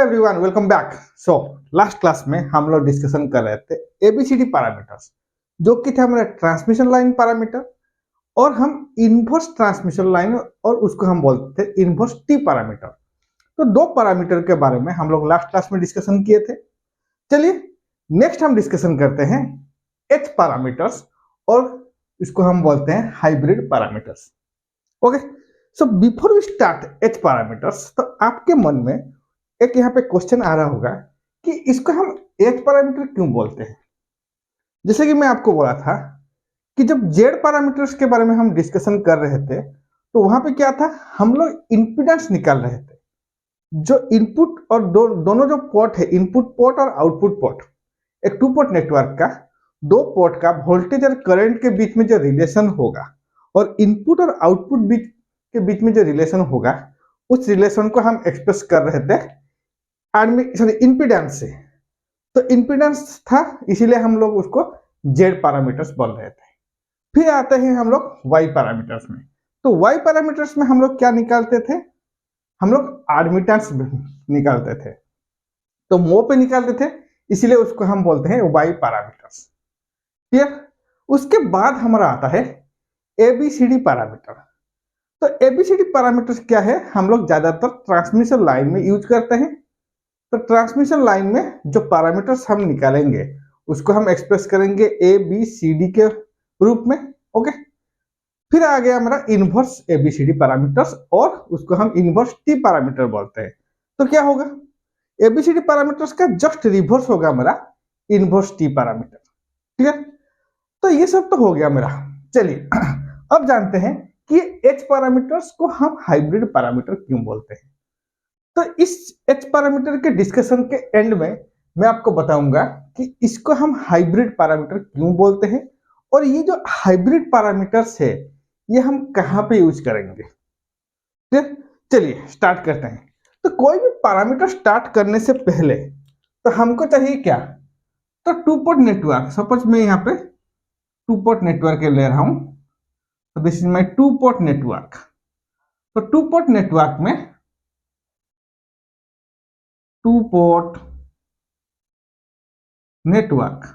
Everyone, welcome back. So last class में हम लोग डिस्कशन कर रहे थे एबीसीडी पैरामीटर्स, जो कि थे हमारे ट्रांसमिशन लाइन पैरामीटर, और हम इनवर्स ट्रांसमिशन लाइन और उसको हम बोलते थे इनवर्स टी पैरामीटर। तो दो पैरामीटर के बारे में हम लोग लास्ट क्लास में डिस्कशन किए थे। चलिए नेक्स्ट हम डिस्कशन करते हैं एच पैरामीटर्स, और इसको हम बोलते हैं hybrid parameters. Okay, so before we start H parameters, तो आपके मन में एक यहाँ पे क्वेश्चन आ रहा होगा कि इसको हम एच पैरामीटर क्यों बोलते हैं। जैसे कि मैं आपको बोला था कि जब जेड पैरामीटर्स के बारे में हम डिस्कशन कर रहे थे, तो वहां पे क्या था, हम लोग इंपीडेंस निकाल रहे थे। जो इनपुट और दोनों जो पोर्ट है, इनपुट पोर्ट और आउटपुट पोर्ट, एक टू पोर्ट नेटवर्क का दो पोर्ट का वोल्टेज और करंट के बीच में जो रिलेशन होगा, और इनपुट और आउटपुट के बीच में जो रिलेशन होगा, उस रिलेशन को हम एक्सप्रेस कर रहे थे इंपीडेंस से। तो इंपीडेंस था, इसीलिए हम लोग उसको जेड पैरामीटर्स बोल रहे थे। फिर आते हैं हम लोग वाई पैरामीटर्स में। तो वाई पैरामीटर्स में हम लोग क्या निकालते थे, हम लोग एडमिटेंस निकालते थे, तो मो पे निकालते थे, इसीलिए उसको हम बोलते हैं वाई पैरामीटर्स। क्लियर। उसके बाद हमारा आता है एबीसीडी पैरामीटर। तो एबीसीडी पैरामीटर्स क्या है, हम लोग ज्यादातर ट्रांसमिशन लाइन में यूज करते हैं। तो ट्रांसमिशन लाइन में जो पैरामीटर्स हम निकालेंगे उसको हम एक्सप्रेस करेंगे ए बी सी डी के रूप में। ओके, फिर आ गया हमारा इनवर्स एबीसीडी पैरामीटर्स, और उसको हम इनवर्स टी पैरामीटर बोलते हैं। तो क्या होगा, एबीसीडी पैरामीटर्स का जस्ट रिवर्स होगा हमारा इनवर्स टी पैरामीटर। ठीक है, तो ये सब तो हो गया मेरा। चलिए अब जानते हैं कि एच पैरामीटर्स को हम हाइब्रिड पैरामीटर क्यों बोलते हैं। तो इस एच पैरामीटर के डिस्कशन के एंड में मैं आपको बताऊंगा कि इसको हम हाइब्रिड पैरामीटर क्यों बोलते हैं, और ये जो हाइब्रिड पैरामीटर्स है ये हम कहां पे यूज करेंगे। ठीक, चलिए स्टार्ट करते हैं। तो कोई भी पैरामीटर स्टार्ट करने से पहले तो हमको चाहिए क्या, तो टू पोर्ट नेटवर्क। सपोज मैं यहाँ पे टू पोर्ट नेटवर्क ले रहा हूं, तो this is my two port network. तो टू पोर्ट नेटवर्क में टू पोर्ट नेटवर्क,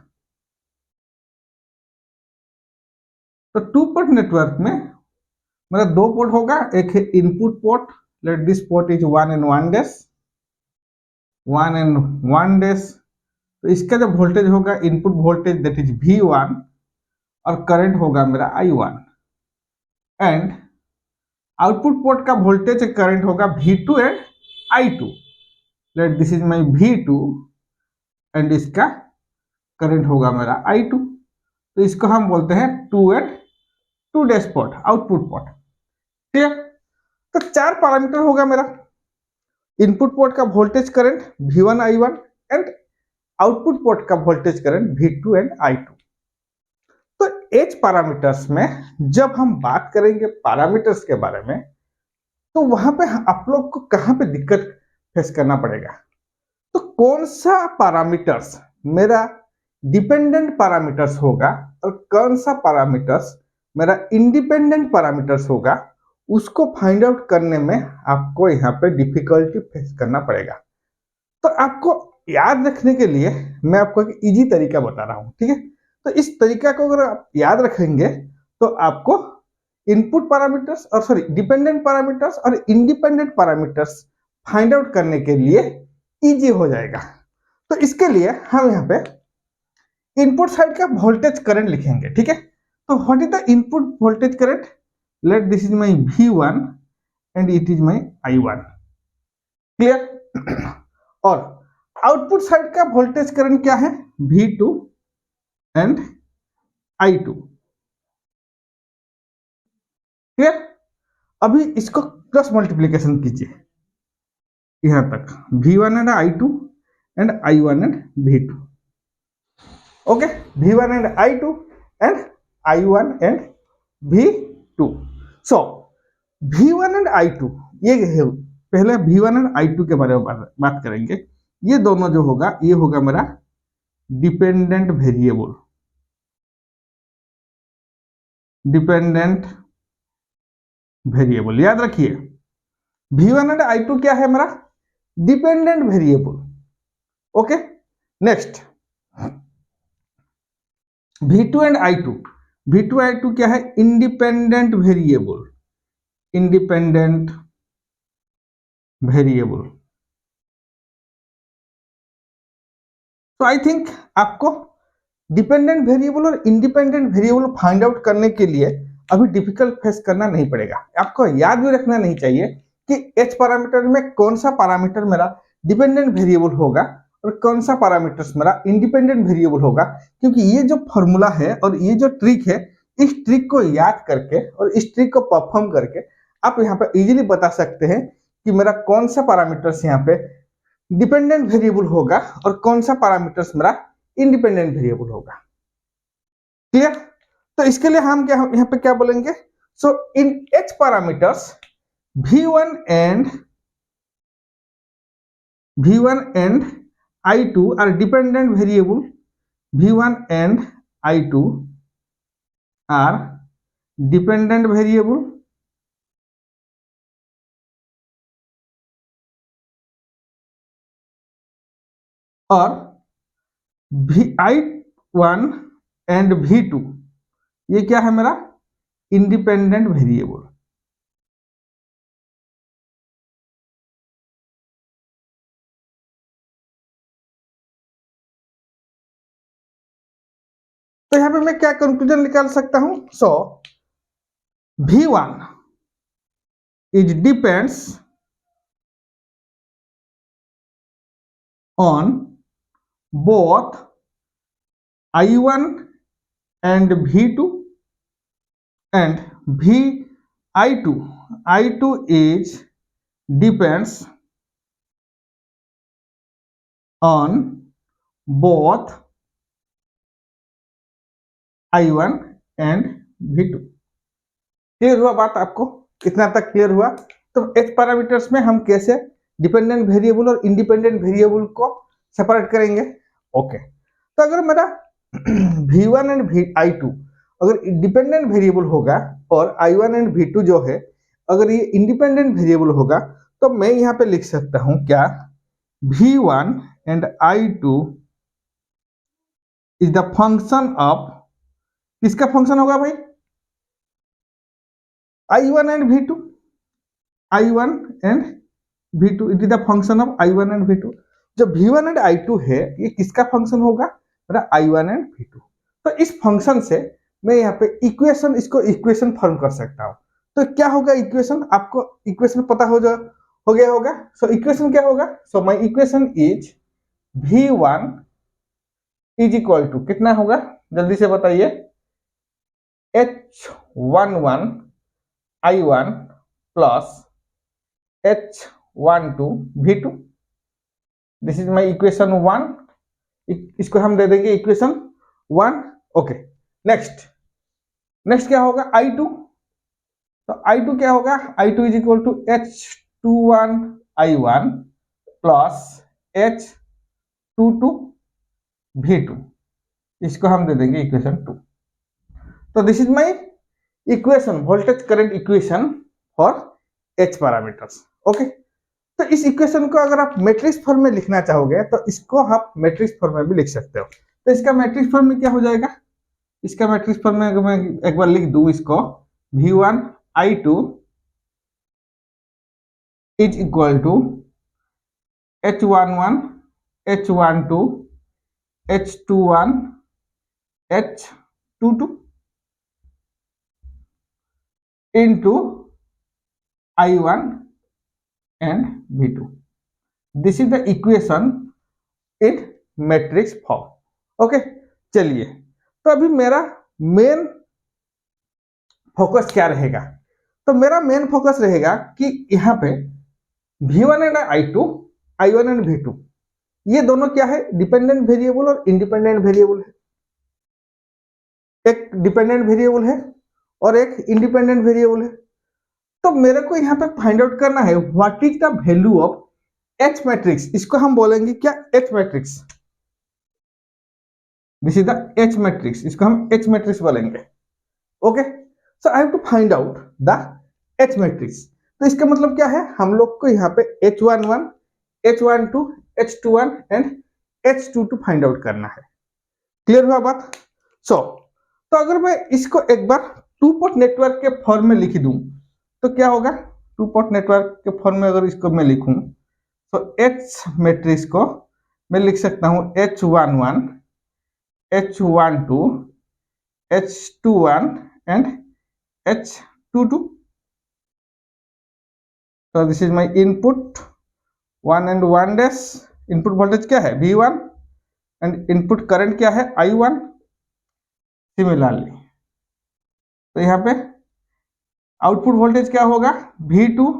तो टू पोर्ट नेटवर्क में मेरा दो पोर्ट होगा, एक है input port, let this port is 1 and 1 dash, 1 and 1 dash। तो इसका जो वोल्टेज होगा, input voltage that is V1, और करंट होगा मेरा I1, एंड आउटपुट पोर्ट का वोल्टेज करंट होगा V2 and I2। Late this is my V2, and इसका करंट होगा मेरा I2। तो इसको हम बोलते हैं 2 and 2 dash port, output port. ठीक है, तो चार पैरामीटर होगा मेरा, इनपुट पोर्ट का voltage current V1 I1, and output port का voltage current V2 and I2। तो एच पैरामीटर्स में जब हम बात करेंगे पैरामीटर्स के बारे में, तो वहां पे आप लोग को कहां पे दिक्कत फेस करना पड़ेगा, तो कौन सा पैरामीटर्स मेरा डिपेंडेंट पैरामीटर्स होगा और कौन सा पैरामीटर्स मेरा इंडिपेंडेंट पैरामीटर्स होगा, उसको फाइंड आउट करने में आपको यहाँ पे डिफिकल्टी फेस करना पड़ेगा। तो आपको याद रखने के लिए मैं आपको एक इजी तरीका बता रहा हूँ। ठीक है, तो इस तरीका को अगर आप याद रखेंगे तो आपको इनपुट पैरामीटर्स और डिपेंडेंट पैरामीटर्स और इंडिपेंडेंट पैरामीटर्स फाइंड आउट करने के लिए इजी हो जाएगा। तो इसके लिए हम यहाँ पे इनपुट साइड का वोल्टेज करंट लिखेंगे। ठीक है, तो what is the input voltage current, let this is my V1 and it is my I1। Clear. और आउटपुट साइड का वोल्टेज करंट क्या है, V2 एंड I2। क्लियर। अभी इसको क्रॉस मल्टीप्लीकेशन कीजिए यहां तक, V1 and I2 and I1 and V2। Okay, V1 and I2 and I1 and V2। So V1 and I2, ये है, पहले V1 एंड I2 के बारे में बात करेंगे। ये दोनों जो होगा, ये होगा मेरा डिपेंडेंट वेरिएबल, डिपेंडेंट वेरिएबल। याद रखिए V1 एंड I2 क्या है मेरा, dependent variable. Okay, next V2 and I2। V2 I2 क्या है? Independent variable, independent variable. तो आई थिंक आपको डिपेंडेंट वेरिएबल और इंडिपेंडेंट वेरिएबल फाइंड आउट करने के लिए अभी डिफिकल्ट फेस करना नहीं पड़ेगा। आपको याद भी रखना नहीं चाहिए कि एच पैरामीटर में कौन सा पैरामीटर मेरा डिपेंडेंट वेरिएबल होगा और कौन सा पैरामीटर्स मेरा इंडिपेंडेंट वेरिएबल होगा, क्योंकि ये जो फॉर्मूला है और ये जो ट्रिक है, इस ट्रिक को याद करके और इस ट्रिक को परफॉर्म करके आप यहाँ पे इजीली बता सकते हैं कि मेरा कौन सा पैरामीटर्स यहाँ पे डिपेंडेंट वेरिएबल होगा और कौन सा पैरामीटर्स मेरा इंडिपेंडेंट वेरिएबल होगा। क्लियर? तो इसके लिए हम क्या यहाँ पे क्या बोलेंगे? So in H parameters V1 and I2 are dependent variable. V1 and I2 are dependent variable और I1 and V2 ये क्या है मेरा? Independent variable. तो यहां पे मैं क्या कंक्लूजन निकाल सकता हूं? सो V1 is depends on both I1 and V2 and I2 is depends on both I1 and V2। Clear हुआ बात आपको? कितना तक क्लियर हुआ? तो एच पैरामीटर्स में हम कैसे डिपेंडेंट वेरिएबल और इंडिपेंडेंट वेरिएबल को सेपरेट करेंगे। ओके, तो अगर मेरा V1 एंड I2 अगर डिपेंडेंट वेरिएबल होगा और I1 एंड V2 जो है अगर ये इंडिपेंडेंट वेरिएबल होगा, तो मैं यहाँ पे लिख सकता हूं क्या? V1 and I2 is the function of, किसका फंक्शन होगा भाई? I1 and V2, I1 and V2 it is the function of I1 and V2। जो V1 and I2 है ये किसका फंक्शन होगा? मेरा I1 and V2। तो इस फंक्शन से मैं यहाँ पे इक्वेशन, इसको इक्वेशन फॉर्म कर सकता हूँ। तो क्या होगा इक्वेशन? आपको इक्वेशन पता हो गया होगा। सो इक्वेशन क्या होगा? So my equation is V1 is equal to कितना होगा? जल्दी से बताइए। H11 I1 plus H12 V2। This is my equation 1। इसको हम दे देंगे इक्वेशन 1। ओके, नेक्स्ट क्या होगा? I2। तो I2 क्या होगा? I2 is equal to H21 I1 plus H22 V2। इसको हम दे देंगे इक्वेशन 2। तो this is my equation, voltage current equation for H parameters. Okay, तो इस इक्वेशन को अगर आप मैट्रिक्स फॉर्म में लिखना चाहोगे तो इसको आप मैट्रिक्स फॉर्म में भी लिख सकते हो। तो इसका मैट्रिक्स फॉर्म में क्या हो जाएगा? इसका मैट्रिक्स फॉर्म में अगर मैं एक बार लिख दूं इसको, V1 I2 is equal to H11 H12 H21 H22 into I1 and V2। This is the equation in matrix form. Okay, चलिए, तो अभी मेरा मेन फोकस क्या रहेगा? तो मेरा मेन फोकस रहेगा कि यहाँ पे V1 and I2, I1 and V2 ये दोनों क्या है? डिपेंडेंट वेरिएबल और इंडिपेंडेंट वेरिएबल है। एक डिपेंडेंट वेरिएबल है और एक इंडिपेंडेंट वेरिएबल है। तो मेरे को यहाँ पे फाइंड आउट करना है what is the value of H matrix. इसको हम बोलेंगे क्या? H matrix. This is the H matrix, इसको हम एच मैट्रिक्स बोलेंगे। Okay, so I have to find out the H matrix. तो इसका मतलब क्या है? हम लोग को यहाँ पे H11 H12 H21 and H22 find out करना है। क्लियर हुआ बात? तो अगर मैं इसको एक बार टू पोर्ट नेटवर्क के फॉर्म में लिख दूं तो क्या होगा? टू पोर्ट नेटवर्क के फॉर्म में अगर इसको मैं लिखूं तो H मैट्रिक्स को मैं लिख सकता हूं H11 H12 H21 and H22। तो this is my input 1 and 1 dash. Input voltage क्या है? V1 एंड इनपुट करंट क्या है? I1। सिमिलरली तो यहाँ पे आउटपुट वोल्टेज क्या होगा? V2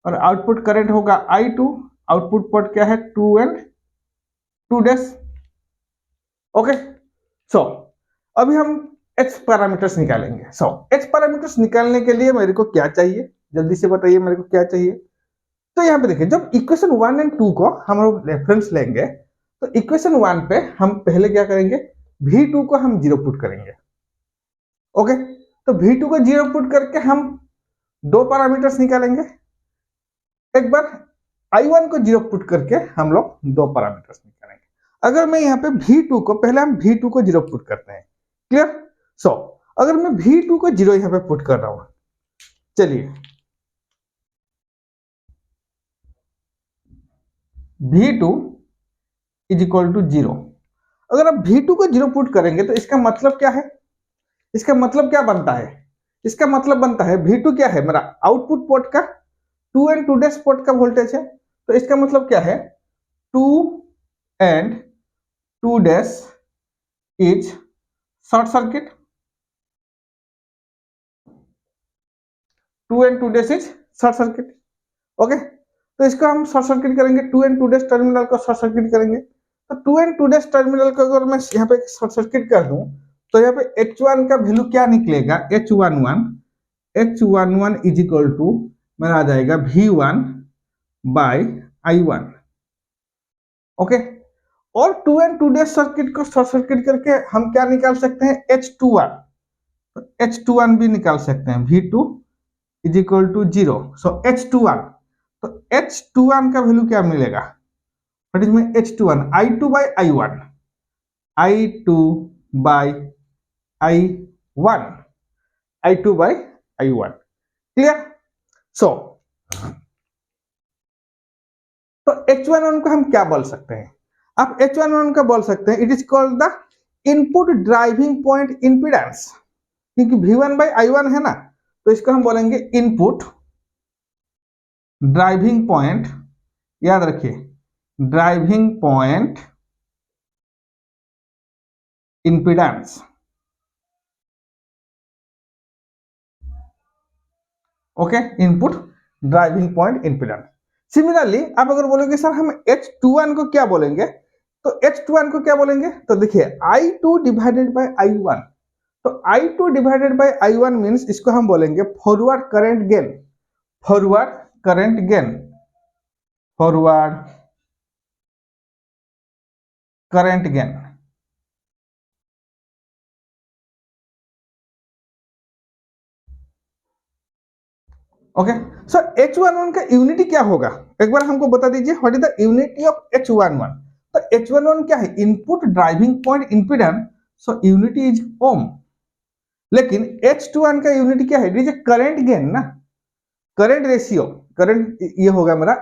और आउटपुट करंट होगा I2। आउटपुट पोर्ट क्या है? 2 एंड 2 डैश। ओके, सो अभी हम H पैरामीटर्स निकालेंगे। H पैरामीटर्स निकालने के लिए मेरे को क्या चाहिए? जल्दी से बताइए मेरे को क्या चाहिए। तो यहाँ पे देखिए, जब इक्वेशन 1 एंड 2 को हम लोग रेफरेंस लेंगे तो इक्वेशन 1 पे हम पहले क्या करेंगे? V2 को हम 0 पुट करेंगे। ओके, तो V2 को 0 पुट करके हम दो पैरामीटर्स निकालेंगे। एक बार I1 को 0 पुट करके हम लोग दो पैरामीटर्स निकालेंगे। अगर मैं यहाँ पे V2 को, पहले हम V2 को 0 पुट करते हैं। क्लियर? अगर मैं V2 को 0 यहाँ पे पुट कर रहा हूं, चलिए V2 इज इक्वल टू 0। अगर आप V2 को 0 पुट करेंगे तो इसका मतलब क्या है? इसका मतलब क्या बनता है? इसका मतलब बनता है V2 क्या है? मेरा आउटपुट पोर्ट का 2 एंड 2 डैश पोर्ट का वोल्टेज है। तो इसका मतलब क्या है? 2 and 2 dash is short circuit. 2 and 2 dash is short circuit. Okay, तो इसको हम शॉर्ट सर्किट करेंगे। 2 एंड 2 डैश टर्मिनल को शॉर्ट सर्किट करेंगे। तो 2 एंड 2 डैश टर्मिनल को अगर मैं यहाँ पे शॉर्ट सर्किट कर दूं तो यहाँ पे H1 का वैल्यू क्या निकलेगा? H11 इज इक्वल टू मेरा आ जाएगा V1 बाय I1। ओके, और 2 एंड 2 डैश सर्किट को शॉर्ट सर्किट करके हम क्या निकाल सकते हैं? H21। तो H21 भी निकाल सकते हैं। V2 is equal to 0। So H21, तो H21 का वैल्यू क्या मिलेगा? What is my H21? I2 by I1। I2 by I1। I2 by I1। Clear? तो H11 को हम क्या बोल सकते हैं? आप H11 का बोल सकते हैं, it is called the input driving point impedance. क्योंकि V1 बाय I1 है ना, तो इसको हम बोलेंगे इनपुट ड्राइविंग पॉइंट। याद रखिए, driving point impedance. Okay, input driving point impedance. Similarly आप अगर बोलोगे सर हम H21 को क्या बोलेंगे, तो H21 को क्या बोलेंगे? तो देखिए I2 डिवाइडेड बाय I1। तो I2 divided by I1 means इसको हम बोलेंगे forward current gain. Forward current gain. Forward current gain. Okay, so H11 का यूनिटी क्या होगा? एक बार हमको बता दीजिए, what is the unity of H11? तो H11 क्या है? Input driving point impedance. So unity is ohm. लेकिन H21 का यूनिटी क्या है? इट इज करंट गेन ना, करंट रेशियो। करंट ये होगा मेरा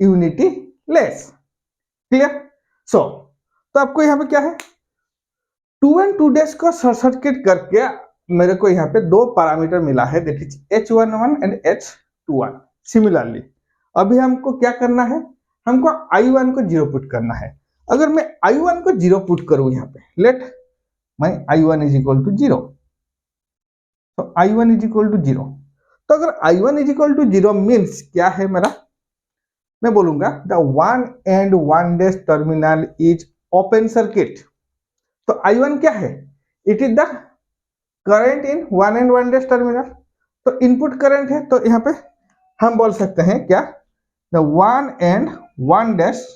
यूनिटी लेस। क्लियर? तो आपको यहाँ पे क्या है? 2 एंड 2 डैश को शॉर्ट सर्किट करके मेरे को यहाँ पे दो पैरामीटर मिला है, that is H11 and H21। Similarly अभी हमको क्या करना है? हमको I1 को 0 पुट करना है। अगर मैं I1 को 0 पुट करूं यहाँ पे, let my I1 is equal to 0। तो I1 इज इक्वल टू 0। तो अगर I1 is equal to 0 means क्या है मेरा? मैं बोलूंगा the 1 and 1 dash terminal is open circuit. तो I1 क्या है? It is the current in 1 and 1 dash terminal. तो इनपुट करंट है, तो यहाँ पे हम बोल सकते हैं क्या? The 1 and 1 dash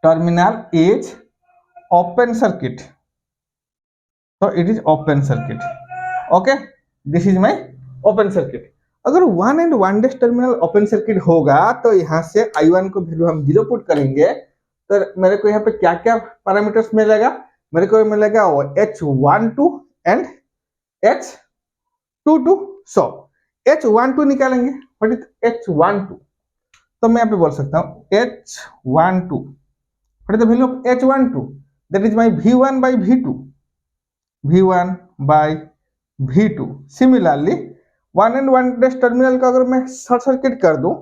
terminal is open circuit. तो it is open circuit. Okay, this is my open circuit. अगर 1 and 1 dash terminal open circuit होगा तो यहाँ से I1 को वैल्यू हम 0 पुट करेंगे, तो मेरे को यहाँ पे क्या क्या पैरामीटर्स मिलेगा, मेरे को मिलेगा H12 and H22। So H12 निकालेंगे, व्हाट इज H12, तो मैं यहाँ पे बोल सकता हूँ H12, what is the value of H12, that is my V1 by V2, V1 by V2। Similarly 1 and 1 dash terminal का अगर मैं शॉर्ट सर्किट कर दूं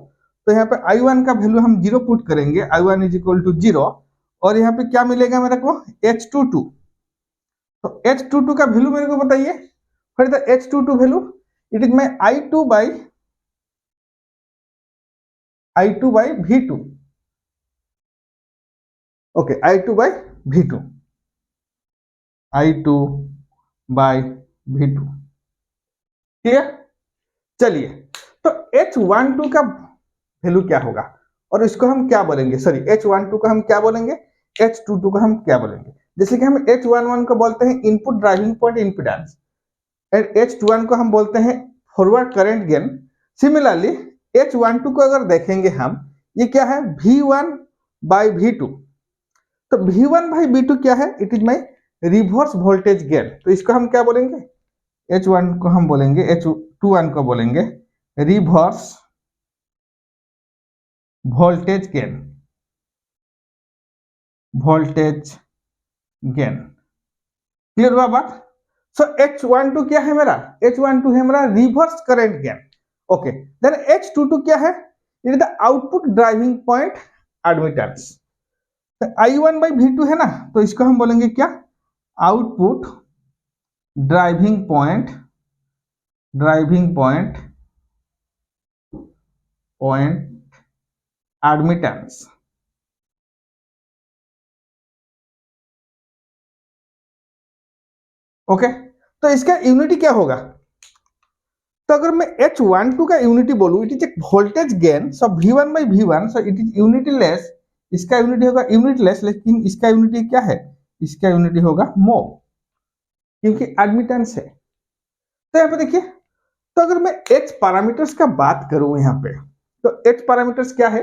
तो यहाँ पे I1 का वैल्यू हम 0 पुट करेंगे, I1 इज इक्वल टू 0, और यहाँ पे क्या मिलेगा मेरे को H22। तो H22 का वैल्यू मेरे को बताइए, फिर the H22 value, it is my I2 by V2, okay I2 by V2, I2 by V2, ठीक है। चलिए, तो H12 का वैल्यू क्या होगा और इसको हम क्या बोलेंगे, सॉरी H12 को हम क्या बोलेंगे, H22 को हम क्या बोलेंगे। जैसे कि हम H11 को बोलते हैं input driving point impedance and H21 को हम बोलते हैं forward current gain. Similarly H12 को अगर देखेंगे हम, ये क्या है V1 by V2, तो V1 by V2 क्या है, it is my reverse voltage gain, तो इसको हम क्या बोलेंगे, H1 को हम बोलेंगे, H21 को बोलेंगे reverse voltage gain, voltage gain, clear हुआ बात। सो H12 क्या है मेरा, H12 है मेरा reverse current gain, okay. Then H22 क्या है, it is the output driving point admittance. I1 by V2 है ना, तो इसको हम बोलेंगे क्या, output driving point admittance, okay. तो इसका यूनिटी क्या होगा, तो अगर मैं H12 का यूनिटी बोलूं, इट इज एक voltage gain, so V1 by V1, so it is unity less, इसका यूनिटी होगा यूनिटी लेस, लेकिन इसका यूनिटी क्या है, इसका यूनिटी होगा मो, क्योंकि एडमिटेंस है। तो यहाँ पे देखिए, तो अगर मैं H पैरामीटर्स का बात करूं यहाँ पे, तो H पैरामीटर्स क्या है,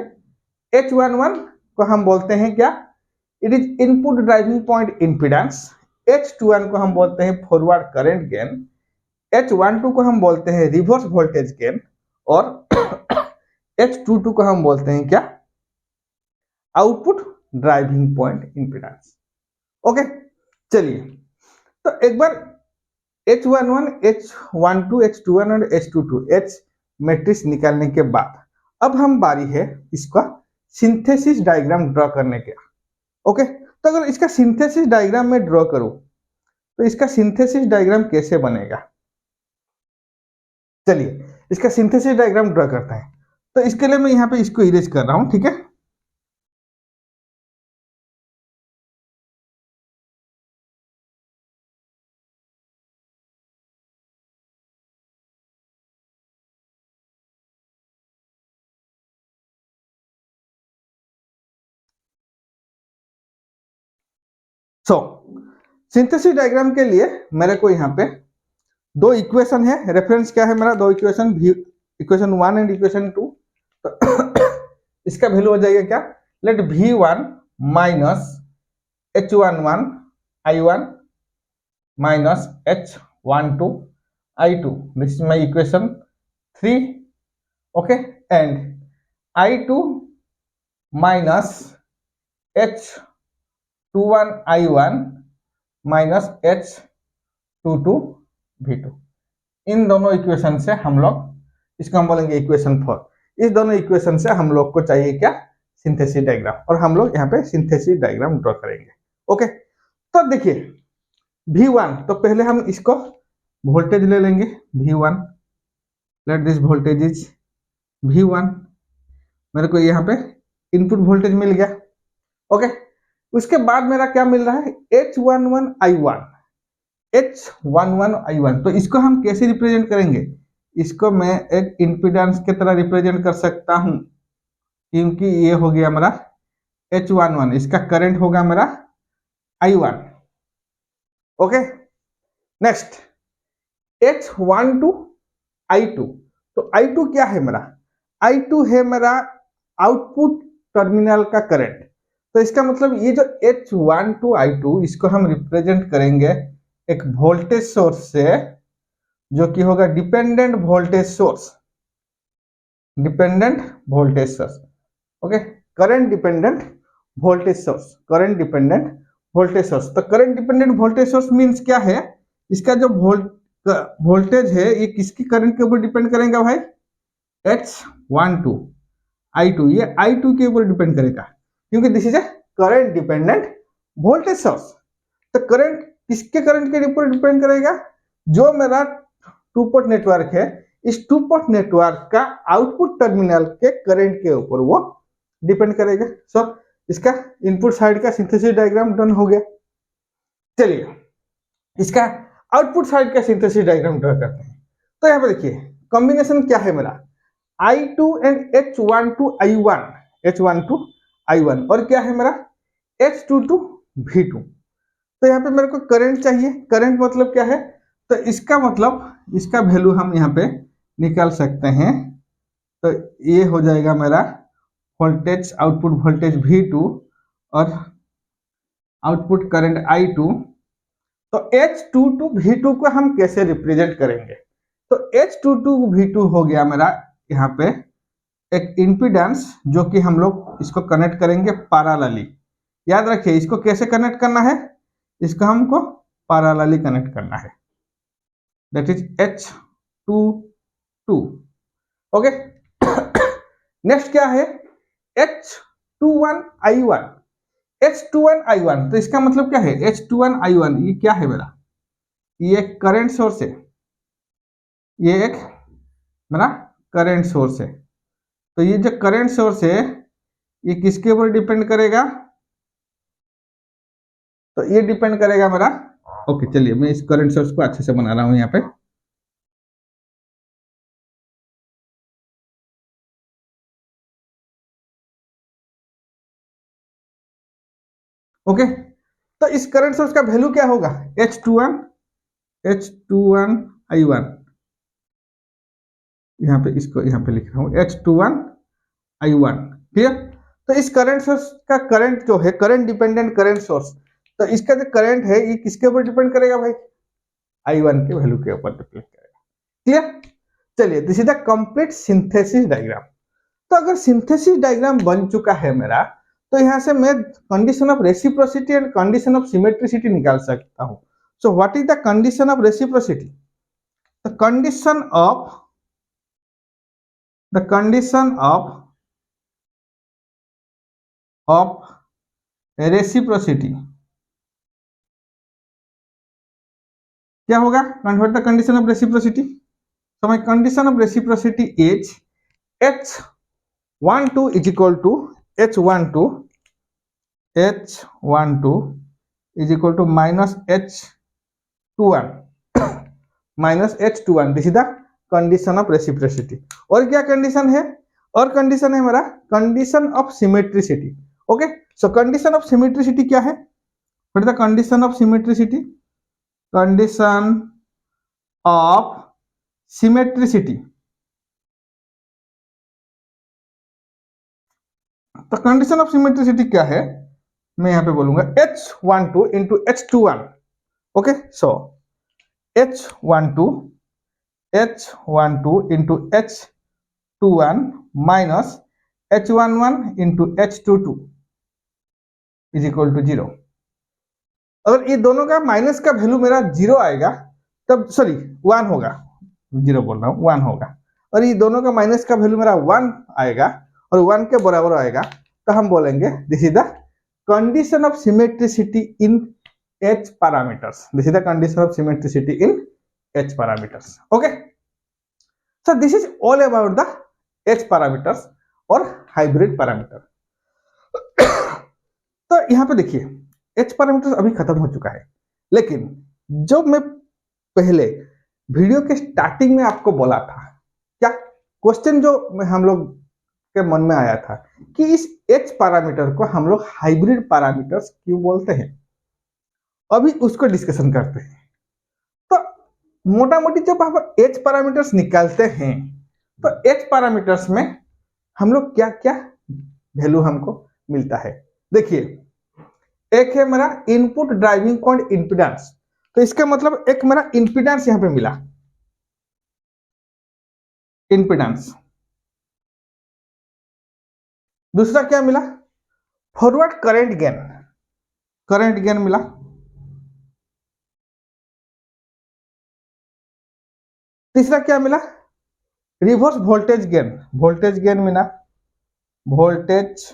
H11 को हम बोलते हैं क्या, it is input driving point impedance, H21 को हम बोलते हैं फॉरवर्ड करंट गेन, H12 को हम बोलते हैं रिवर्स वोल्टेज गेन, और H22 को हम बोलते हैं क्या, output driving point impedance, okay. चलिए, तो एक बार H11, H12, H21 और H22 H मैट्रिक्स निकालने के बाद अब हम बारी है इसका सिंथेसिस डायग्राम ड्रॉ करने के, ओके। तो अगर इसका सिंथेसिस डायग्राम में ड्रॉ करूं तो इसका सिंथेसिस डायग्राम कैसे बनेगा, चलिए इसका सिंथेसिस डायग्राम ड्रॉ करते हैं। तो इसके लिए मैं यहाँ पे इसको इरेज कर रहा हूं, ठीक है। सो सिंथेसिस डायग्राम के लिए मेरे को यहाँ पे दो इक्वेशन है, रेफरेंस क्या है मेरा, दो इक्वेशन, इक्वेशन 1 एंड इक्वेशन 2। तो इसका वैल्यू हो जाएगा क्या, let V1 minus H11 I1 minus H12 I2, this is my equation 3, okay. And I2 minus H21 I1 minus H22 V2। इन दोनों इक्वेशन से हम लोग, इसको हम बोलेंगे इक्वेशन 4, इस दोनों इक्वेशन से हम लोग को चाहिए क्या, सिंथेसिस डायग्राम, और हम लोग यहाँ पे सिंथेसिस डायग्राम ड्रॉ करेंगे, ओके। तो देखिए V1, तो पहले हम इसको वोल्टेज ले लेंगे V1, let this voltage is V1, मेरे को यहाँ पे इनपुट वोल्टेज मिल गया, ओके। उसके बाद मेरा क्या मिल रहा है, H11 I1, H11 I1, तो इसको हम कैसे रिप्रेजेंट करेंगे, इसको मैं एक इंपीडेंस की तरह रिप्रेजेंट कर सकता हूं, क्योंकि ये हो गया मेरा H11, इसका करंट होगा मेरा I1, okay. Next H12 I2, तो I2 क्या है मेरा, I2 है मेरा आउटपुट टर्मिनल का करंट। तो इसका मतलब ये जो H12 I2 इसको हम रिप्रेजेंट करेंगे एक वोल्टेज सोर्स से, जो कि होगा dependent voltage source, dependent voltage source. Okay, current dependent voltage source, current dependent voltage source. तो current dependent voltage source means क्या है, इसका जो वोल्टेज है ये किसकी करंट के ऊपर डिपेंड करेगा भाई, H12 I2, ये I2 के ऊपर डिपेंड करेगा, क्योंकि this is a current dependent voltage source. तो करंट किसके करंट के ऊपर डिपेंड करेगा, जो मेरा टू पोर्ट नेटवर्क है, इस टू पोर्ट नेटवर्क का आउटपुट टर्मिनल के करंट के ऊपर वो डिपेंड करेगा। सो इसका इनपुट साइड का सिंथेसिस डायग्राम डन हो गया। चलिए इसका आउटपुट साइड का सिंथेसिस डायग्राम ड्रा करते हैं। तो यहाँ पे देखिए कॉम्बिनेशन क्या है मेरा, I2 एंड H12 I1 और क्या है मेरा H22 V2। तो यहाँ पे मेरे को करंट चाहिए, करंट मतलब क्या है, तो इसका मतलब इसका वैल्यू हम यहाँ पे निकाल सकते हैं। तो ये हो जाएगा मेरा वोल्टेज, आउटपुट वोल्टेज V2 और आउटपुट करंट I2। तो H22 V2 को हम कैसे रिप्रेजेंट करेंगे, तो H22 V2 हो गया मेरा यहाँ पे एक इंपीडेंस, जो कि हम लोग इसको कनेक्ट करेंगे पैरेलली। याद रखिए इसको कैसे कनेक्ट करना है, इसको हमको पैरेलली कनेक्ट करना है, that is H22। Okay, next क्या है H21 I1, H21 I1। तो इसका मतलब क्या है H21 I1, ये क्या है मेरा, ये एक करंट सोर्स है, ये एक मेरा करंट सोर्स है। तो ये जो करंट सोर्स है ये किसके ऊपर डिपेंड करेगा, तो ये डिपेंड करेगा मेरा, ओके चलिए मैं इस करंट सोर्स को अच्छे से बना रहा हूं यहाँ पे। ओके, तो इस करंट सोर्स का वैल्यू क्या होगा H21 I1, यहाँ पे इसको यहाँ पे लिख रहा हूँ H21 I1। क्लियर, तो इस करंट सोर्स का करंट जो है करंट डिपेंडेंट करंट सोर्स, तो इसका जो करंट है ये किसके ऊपर डिपेंड करेगा भाई, I1 के वैल्यू के ऊपर डिपेंड करेगा। क्लियर, चलिए this is the complete synthesis diagram. तो अगर सिंथेसिस डायग्राम बन चुका है मेरा, तो यहां से मैं condition of reciprocity and condition of symmetricity निकाल सकता हूं। So what is the condition of reciprocity, the condition of reciprocity क्या होगा, what the condition of reciprocity, so my condition of reciprocity is H12 is equal to H12 is equal to minus H21 minus H21, this is the condition of reciprocity। और क्या condition है, और condition है मेरा condition of symmetricity. Okay, so condition of symmetricity क्या है, what is the condition of symmetricity, condition of symmetricity, तो condition of symmetricity क्या है, मैं यहां पे बोलूंगा H12 into H21। Okay, so H12 into H21 minus H11 into H22 is equal to 0। अगर ये दोनों का माइनस का वैल्यू मेरा 0 आएगा, तब सॉरी 1 होगा, 0 बोल रहा हूँ 1 होगा, और ये दोनों का माइनस का वैल्यू मेरा 1 आएगा और 1 के बराबर आएगा, तो हम बोलेंगे this is the condition of symmetricity in H parameters, this is the condition of symmetricity in H parameters. Okay, so this is all about the H parameters और हाइब्रिड पैरामीटर। तो यहाँ पे देखिए H पैरामीटर्स अभी खत्म हो चुका है, लेकिन जो मैं पहले वीडियो के स्टार्टिंग में आपको बोला था, क्या क्वेश्चन जो हम लोग के मन में आया था कि इस H पैरामीटर को हम लोग हाइब्रिड पैरामीटर्स क्यों बोलते हैं, अभी उसको डिस्कशन करते हैं। तो मोटा मोटी जब आप H पैरामीटर्स निकालते हैं, तो एच पैरामीटर्स में हम लोग क्या क्या वैल्यू हमको मिलता है, देखिए एक है मेरा इनपुट ड्राइविंग करंट इंपिडेंस, तो इसका मतलब एक मेरा इंपिडेंस यहां पे मिला, इंपिडेंस। दूसरा क्या मिला, forward current gain, current gain मिला। तीसरा क्या मिला, reverse voltage gain, voltage gain मिला, वोल्टेज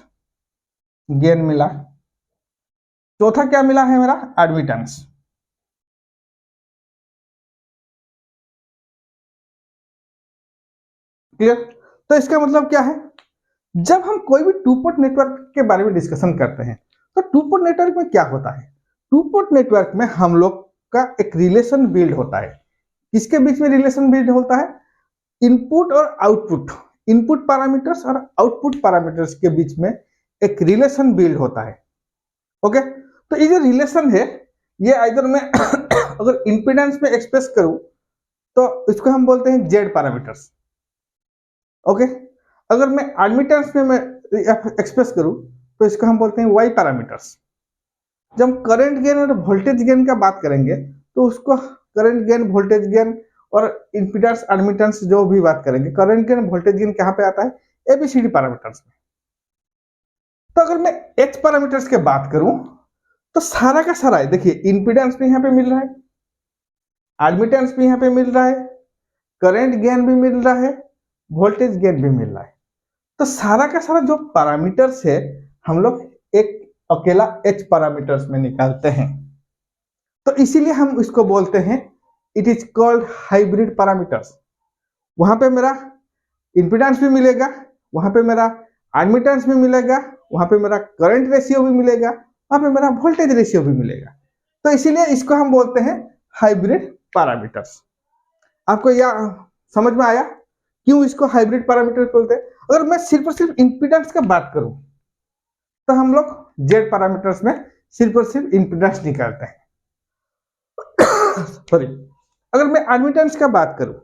गेन मिला। चौथा क्या मिला है मेरा, एडमिटेंस। क्लियर। तो इसका मतलब क्या है, जब हम कोई भी टू पोर्ट नेटवर्क के बारे में डिस्कशन करते हैं तो टू पोर्ट नेटवर्क में क्या होता है, टू पोर्ट नेटवर्क में हम लोग का एक रिलेशन बिल्ड होता है। किसके बीच में रिलेशन बिल्ड होता है, इनपुट और आउटपुट, इनपुट पैरामीटर्स और आउटपुट पैरामीटर्स के बीच में एक रिलेशन बिल्ड होता है। ओके, तो ये जो रिलेशन है ये इधर मैं अगर इंपिडेंस में एक्सप्रेस करूं तो इसको हम बोलते हैं जेड पैरामीटर्स। ओके, अगर मैं एडमिटेंस में मैं एक्सप्रेस करूं तो इसको हम बोलते हैं वाई पैरामीटर्स। जब हम करंट गेन और वोल्टेज गेन का बात करेंगे तो उसको करंट गेन, वोल्टेज गेन और इंपिडेंस एडमिटेंस जो भी बात करेंगे, करंट गेन वोल्टेज गेन कहां पे आता है, एबीसीडी पैरामीटर्स में। तो अगर मैं एच पैरामीटर्स की बात करूं तो सारा का सारा है, देखिए इंपिडेंस भी यहां पे मिल रहा है, एडमिटेंस भी यहां पे मिल रहा है, करंट गेन भी मिल रहा है, वोल्टेज गेन भी मिल रहा है। तो सारा का सारा जो पैरामीटर्स है हम लोग एक अकेला एच पैरामीटर्स में निकालते हैं। तो इसीलिए हम इसको बोलते हैं it is called hybrid parameters. वहां पे मेरा इंपिडेंस भी मिलेगा, वहां पे मेरा एडमिटेंस भी मिलेगा, वहां पे मेरा करंट रेशियो भी मिलेगा, वहां पे मेरा वोल्टेज रेशियो भी मिलेगा। तो इसीलिए इसको हम बोलते हैं हाइब्रिड पैरामीटर्स। आपको यह समझ में आया क्यों इसको हाइब्रिड पैरामीटर्स बोलते हैं। अगर मैं सिर्फ और सिर्फ इंपिडेंस का बात करूं तो हम लोग जेड पैरामीटर्स में सिर्फ और सिर्फ इंपिडेंस निकालते हैं। सॉरी, अगर मैं एडमिटेंस का बात करूं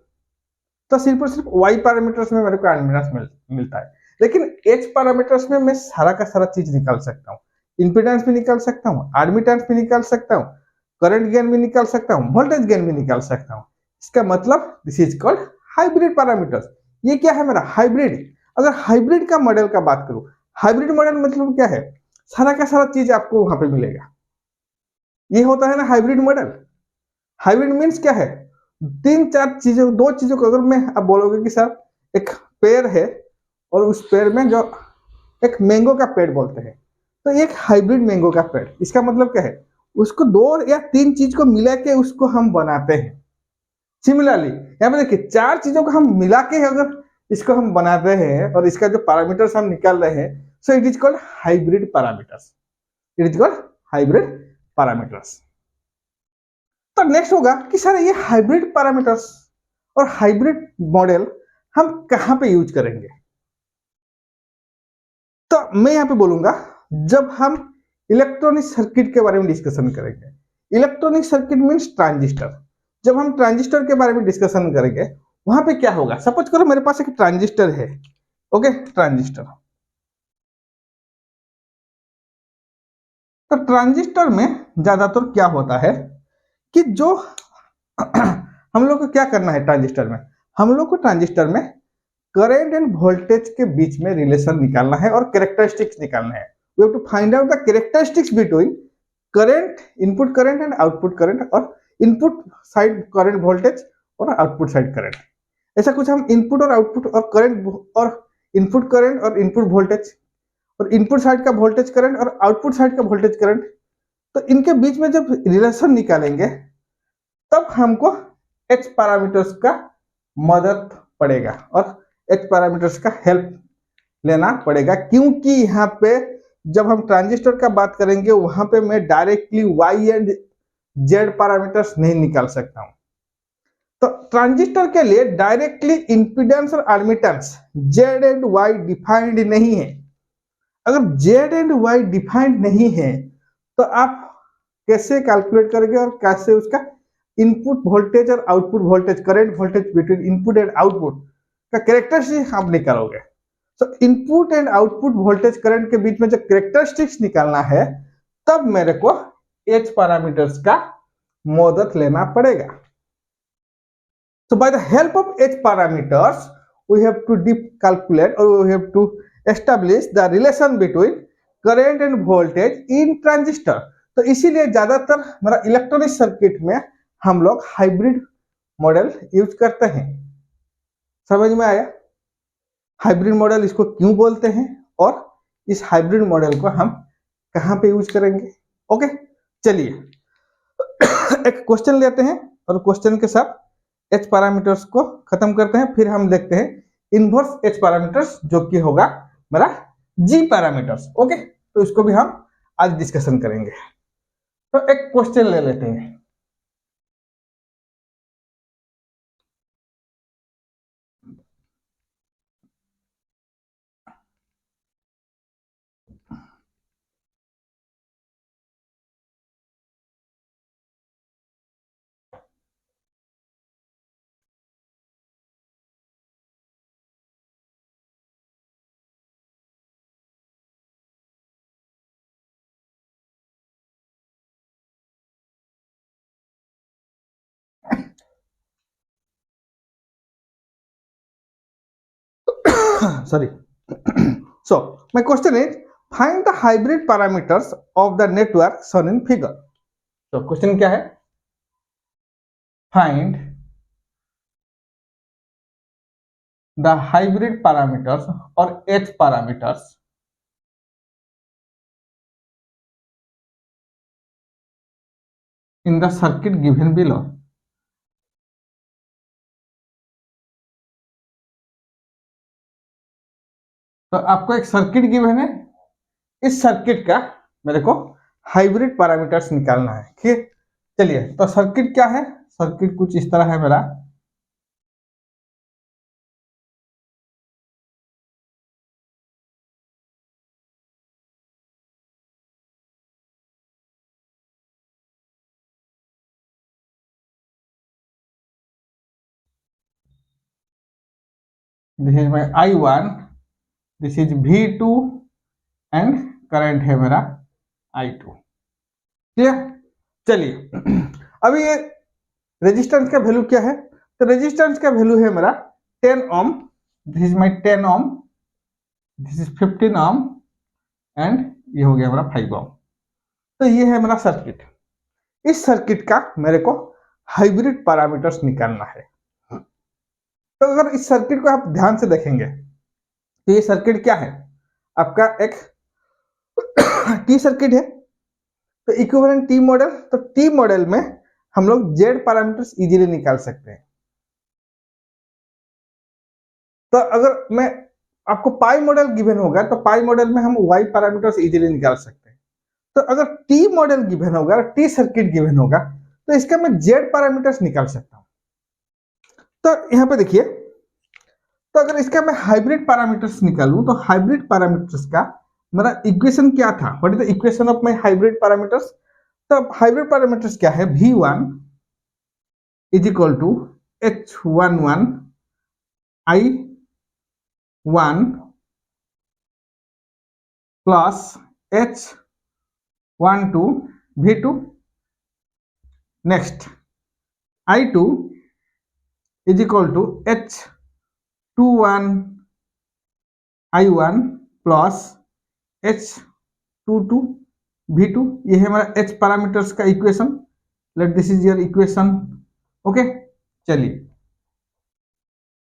तो सिर्फ और सिर्फ वाई पैरामीटर्स में मेरे को एडमिटेंस मिलता है। लेकिन एच पैरामीटर्स में मैं सारा का सारा चीज निकाल सकता हूँ, इंपिडेंस भी निकाल सकता हूँ, एडमिटेंस भी निकाल सकता हूँ, करंट गेन भी निकाल सकता हूँ, वोल्टेज गेन भी निकाल सकता हूँ। इसका मतलब this is called hybrid parameters. ये क्या है मेरा हाइब्रिड। अगर हाइब्रिड का मॉडल का बात करूं, हाइब्रिड मॉडल मतलब क्या है, सारा का सारा चीज आपको वहां पे मिलेगा। ये होता है ना हाइब्रिड मॉडल। हाइब्रिड मीन्स क्या है, तीन चार चीजों, दो चीजों को अगर मैं आप बोलोगे कि सर एक पेड़ है और उस पेड़ में जो एक मैंगो का पेड़ बोलते हैं, तो एक हाइब्रिड मैंगो का पेड़, इसका मतलब क्या है, उसको दो या तीन चीज को मिला के उसको हम बनाते हैं। सिमिलरली यहाँ पे देखिए चार चीजों को हम मिला के अगर इसको हम बनाते हैं और इसका जो पैरामीटर्स हम निकाल रहे हैं, so it is called hybrid parameters, it is called hybrid parameters. तो नेक्स्ट होगा कि सर ये हाइब्रिड पैरामीटर्स और हाइब्रिड मॉडल हम कहां पे यूज करेंगे। तो मैं यहां पे बोलूंगा जब हम इलेक्ट्रॉनिक सर्किट के बारे में डिस्कशन करेंगे। Electronic circuit means transistor. जब हम ट्रांजिस्टर के बारे में डिस्कशन करेंगे वहां पे क्या होगा, सपोज करो मेरे पास एक ट्रांजिस्टर है। Okay, transistor. तो ट्रांजिस्टर में ज्यादातर क्या होता है कि जो हम लोग को क्या करना है ट्रांजिस्टर में, हम लोग को ट्रांजिस्टर में करंट एंड वोल्टेज के बीच में रिलेशन निकालना है और कैरेक्टरिस्टिक्स निकालना है। We have to find out the characteristics between current, input current and output current, और इनपुट साइड करंट वोल्टेज और आउटपुट साइड करंट। ऐसा कुछ हम इनपुट और आउटपुट और करंट और इनपुट करंट और इनपुट वोल्टेज और इनपुट साइड का वोल्टेज करंट और आउटपुट साइड का वोल्टेज करंट, तो इनके बीच में जब रिलेशन निकालेंगे तब हमको एच पैरामीटर्स का मदद पड़ेगा और एच पैरामीटर्स का हेल्प लेना पड़ेगा, क्योंकि यहाँ पे जब हम ट्रांजिस्टर का बात करेंगे वहां पे मैं directly Y and Z parameters नहीं निकाल सकता हूं। तो ट्रांजिस्टर के लिए डायरेक्टली इंपिडेंस और admittance Z and Y defined नहीं है। अगर जेड एंड वाई डिफाइंड नहीं है तो आप कैसे कैलकुलेट करेंगे और कैसे उसका इनपुट वोल्टेज और output voltage, current voltage between input and output का कैरेक्टरिस्टिक्स आप निकालोगे। तो input and output voltage current के बीच में जो कैरेक्टरिस्टिक्स निकालना है तब मेरे को एच पैरामीटर्स का मदद लेना पड़ेगा। So by the help of H parameters, we have to calculate or we have to establish the relation between current and voltage in transistor। तो इसीलिए ज्यादातर मेरा इलेक्ट्रॉनिक सर्किट में हम लोग हाइब्रिड मॉडल यूज करते हैं। समझ में आया? हाइब्रिड मॉडल इसको क्यों बोलते हैं और इस हाइब्रिड मॉडल को हम कहां पे यूज करेंगे। ओके, चलिए एक क्वेश्चन लेते हैं और क्वेश्चन के साथ एच पैरामीटर्स को खत्म करते हैं, फिर हम देखते हैं इनवर्स एच पैरामीटर्स जो कि होगा मेरा जी पैरामीटर्स। ओके, तो इसको भी हम आज डिस्कशन करेंगे। तो एक क्वेश्चन ले लेते हैं। Sorry. So my question is, find the hybrid parameters of the network shown in figure। तो क्वेश्चन क्या है? Find the hybrid parameters or H parameters in the circuit given below। तो आपको एक सर्किट गिवन है, इस सर्किट का मेरे को हाइब्रिड पैरामीटर्स निकालना है। ठीक, चलिए तो सर्किट क्या है? सर्किट कुछ इस तरह है मेरा। This is my I1, this is V2 and current है मेरा I2। क्लियर? चलिए अभी ये रेजिस्टेंस का वैल्यू क्या है? तो रेजिस्टेंस का वैल्यू है मेरा 10 ohm. This is my 10 ohm, this is 15 ohm and ये हो गया मेरा 5 ओम। तो ये है मेरा सर्किट। इस सर्किट का मेरे को हाइब्रिड पैरामीटर्स निकालना है। तो अगर इस सर्किट को आप ध्यान से देखेंगे तो ये सर्किट क्या है? आपका एक टी सर्किट है। तो इक्विवेलेंट टी मॉडल, तो टी मॉडल में हम लोग जेड पैरामीटर्स इजीली निकाल सकते हैं। तो अगर मैं आपको पाई मॉडल गिवन होगा तो पाई मॉडल में हम वाई पैरामीटर्स इजीली निकाल सकते हैं। तो अगर टी मॉडल गिवन होगा, टी सर्किट गिवन होगा, तो इसका मैं जेड पैरामीटर्स निकाल सकता हूं। तो यहां पे देखिए, तो अगर इसका मैं हाइब्रिड पैरामीटर्स निकालूं तो हाइब्रिड पैरामीटर्स का मेरा इक्वेशन क्या था? What is the equation of my hybrid parameters? तो हाइब्रिड पैरामीटर्स क्या है? V1 is equal to H11 I1 plus H12 V2। Next I2 is equal to H21 I1 plus H22 V2। ये है हमारा H पैरामीटर्स का equation. Let this is your equation. Okay, चलिए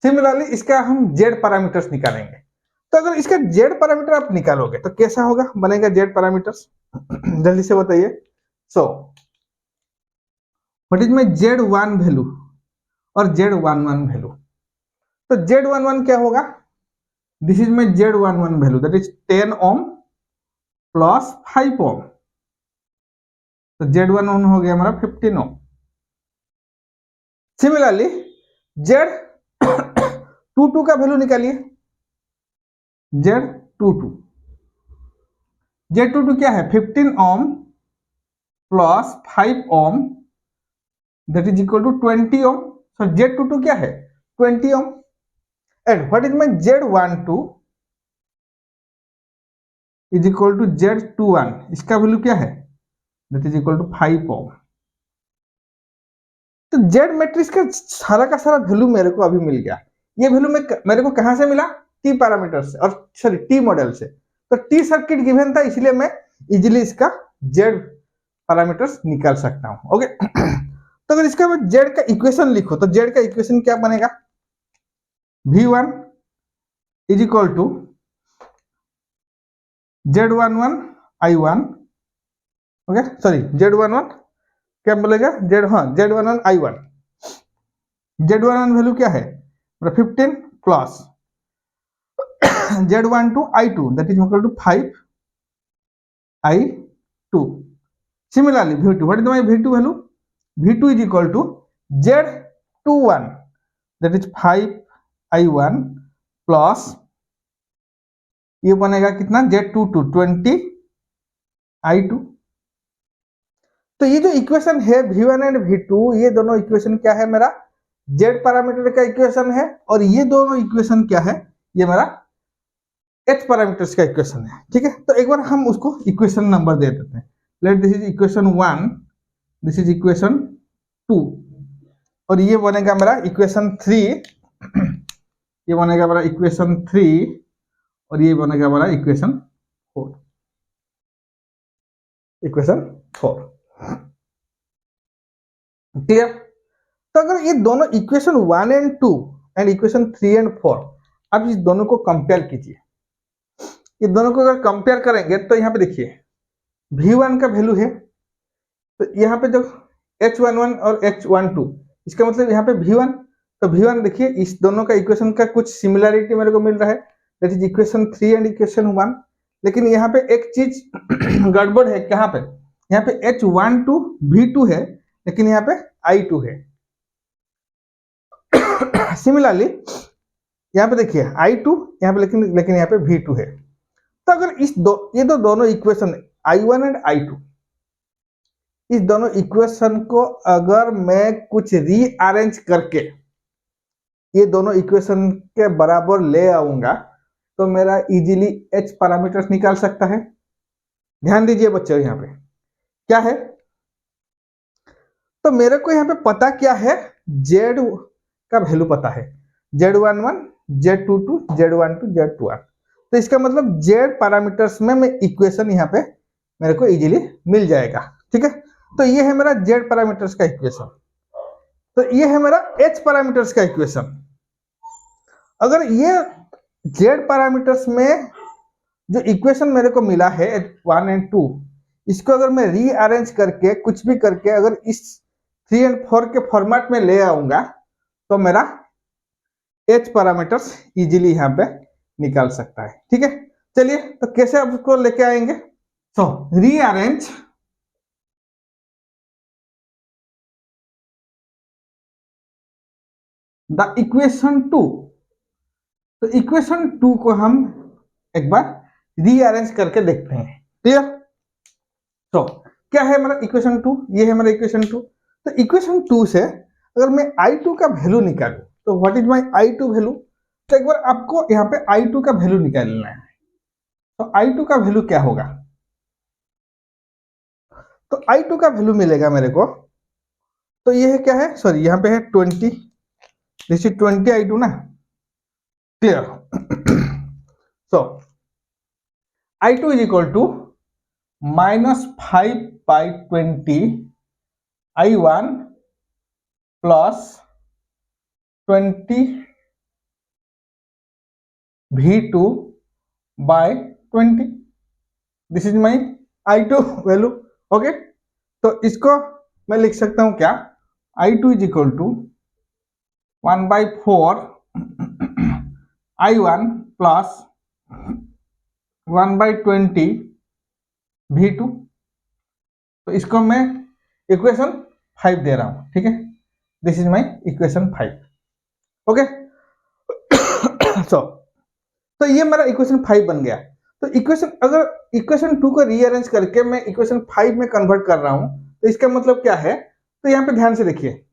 similarly इसका हम Z parameters निकालेंगे। तो अगर इसका Z पैरामीटर आप निकालोगे तो कैसा होगा, बनेगा Z पैरामीटर्स? जल्दी से बताइए। So what is my Z1 value और Z11 वैल्यू? तो Z11 क्या होगा? This is my Z11 value, that is 10 Om plus 5 ohm. तो Z11 हो गया हमारा 15 ओम। सिमिलरली Z22 का वैल्यू निकालिए। Z22 क्या है? 15 ohm plus 5 ohm, that is equal to 20 ohm. So Z22 क्या है? 20 ohm. And what is my Z12 is equal to Z21, इसका वैल्यू क्या है, that is equal to 5 ohm. तो जेड मैट्रिक्स का सारा वैल्यू मेरे को अभी मिल गया। ये वैल्यू मेरे को कहां से मिला, टी पैरामीटर से, और सॉरी टी मॉडल से। तो टी सर्किट गिवन था, इसलिए मैं इजीली इसका जेड पैरामीटर्स निकाल सकता हूं। ओके तो अगर इसका मैं जेड का इक्वेशन लिखो तो जेड का इक्वेशन क्या बनेगा, V1 is equal to Z11 I1, okay sorry Z11 क्या बोलेगा, Z11 I1, Z11 वैल्यू क्या है 15 plus Z12 I2 that is equal to 5 I2। Similarly V2, what is my V2 value, V2 is equal to Z21 that is 5 I1 plus ये बनेगा कितना Z22 20 I2। तो ये जो इक्वेशन है V1 and V2, ये दोनों इक्वेशन क्या है, मेरा Z पैरामीटर का इक्वेशन है, और ये दोनों इक्वेशन क्या है, ये मेरा H पैरामीटर्स का इक्वेशन है। ठीक है, तो एक बार हम उसको इक्वेशन नंबर दे देते हैं। Late this is equation 1, this is equation 2, और ये बनेगा मेरा इक्वेशन 3, ये बनेगा मेरा इक्वेशन 3, और ये बनेगा मेरा इक्वेशन 4, इक्वेशन 4। ठीक है, तो अगर ये दोनों equation 1 and 2 and equation 3 and 4, आप इस दोनों को कंपेयर कीजिए। ये दोनों को अगर कंपेयर करेंगे तो यहाँ पे देखिए V1 का वैल्यू है, तो यहाँ पे जो H11 और H12, इसका मतलब यहाँ पे V1, तो V1 देखिए इस दोनों का इक्वेशन का कुछ सिमिलरिटी मेरे को मिल रहा है, that is equation 3 and equation 1। लेकिन यहाँ पे एक चीज गड़बड़ है, कहाँ पे, यहाँ पे H12 V2 है, लेकिन यहाँ पे I2 है। सिमिलरली यहाँ पे देखिए I2 यहाँ पे, लेकिन यहाँ पे V2 है। तो अगर ये दोनों इक्वेशन I1 एंड I2, इस दोनों इक्वेशन को अगर मैं कुछ रीअरेंज करके ये दोनों इक्वेशन के बराबर ले आऊंगा तो मेरा इजीली H पैरामीटर्स निकाल सकता है। ध्यान दीजिए बच्चों, यहाँ पे क्या है, तो मेरे को यहाँ पे पता क्या है, Z का वैल्यू पता है, Z11, Z22, Z12, Z21। तो इसका मतलब Z पैरामीटर्स में मैं इक्वेशन यहाँ पे मेरे को इजीली मिल जाएगा। ठीक है, तो ये है मेरा Z पैरामीटर्स का इक्वेशन, तो ये है मेरा H पैरामीटर्स का इक्वेशन। अगर ये Z पैरामीटर्स में जो इक्वेशन मेरे को मिला है 1 एंड 2, इसको अगर मैं रीअरेंज करके कुछ भी करके अगर इस 3 एंड 4 के फॉर्मेट में ले आऊंगा तो मेरा H पैरामीटर्स इजीली यहाँ पे निकाल सकता है। ठीक है, चलिए तो कैसे आप उसको लेके आएंगे, सो रीअरेंज द इक्वेशन 2। तो इक्वेशन 2 को हम एक बार रीअरेंज करके देखते हैं। क्लियर, तो क्या है मेरा इक्वेशन 2, ये है मेरा इक्वेशन 2। तो इक्वेशन 2 से अगर मैं I2 का वैल्यू निकालूं तो what is my I2 value, तो एक बार आपको यहाँ पे I2 का वैल्यू निकालना है। तो I2 का वैल्यू क्या होगा, तो I2 का वैल्यू मिलेगा मेरे को, तो ये है क्या है, सॉरी यहाँ पे है 20, दिस इज 20 I2 ना। Clear, so I2 is equal to -5/20 I1 plus 20 V2 by 20, this is my I2 value. Okay, तो इसको मैं लिख सकता हूं क्या, I2 is equal to 1/4 I1 plus 1/20 V2। तो इसको मैं इक्वेशन 5 दे रहा हूं। ठीक है, this is my equation 5। Okay, तो ये मेरा इक्वेशन 5 बन गया। तो इक्वेशन, अगर इक्वेशन 2 को रीअरेंज करके मैं इक्वेशन 5 में कन्वर्ट कर रहा हूं तो इसका मतलब क्या है, तो यहाँ पे ध्यान से देखिए,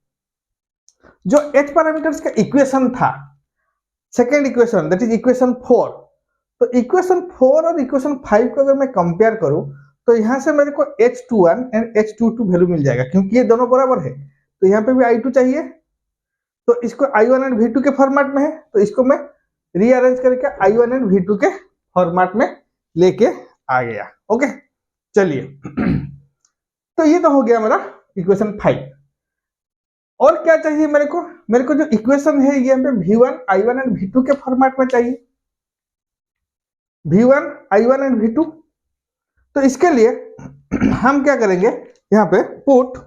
जो H पैरामीटर्स का इक्वेशन था second equation that is equation 4। तो इक्वेशन 4 और इक्वेशन 5 को अगर मैं कंपेयर करूं तो यहाँ से मेरे को H21 एंड H22 वैल्यू मिल जाएगा, क्योंकि ये दोनों बराबर है तो यहाँ पे भी I2 चाहिए, तो इसको I1 एंड V2 के फॉर्मेट में है, तो इसको मैं रीअरेंज करके I1 एंड V2 के फॉर्मेट में लेके आ गया। ओके चलिए तो ये तो हो गया मेरा इक्वेशन 5। और क्या चाहिए मेरे को जो इक्वेशन है ये पे V1 I1 एंड V2 के फॉर्मेट में चाहिए, V1 I1 एंड V2। तो इसके लिए हम क्या करेंगे, यहाँ पे put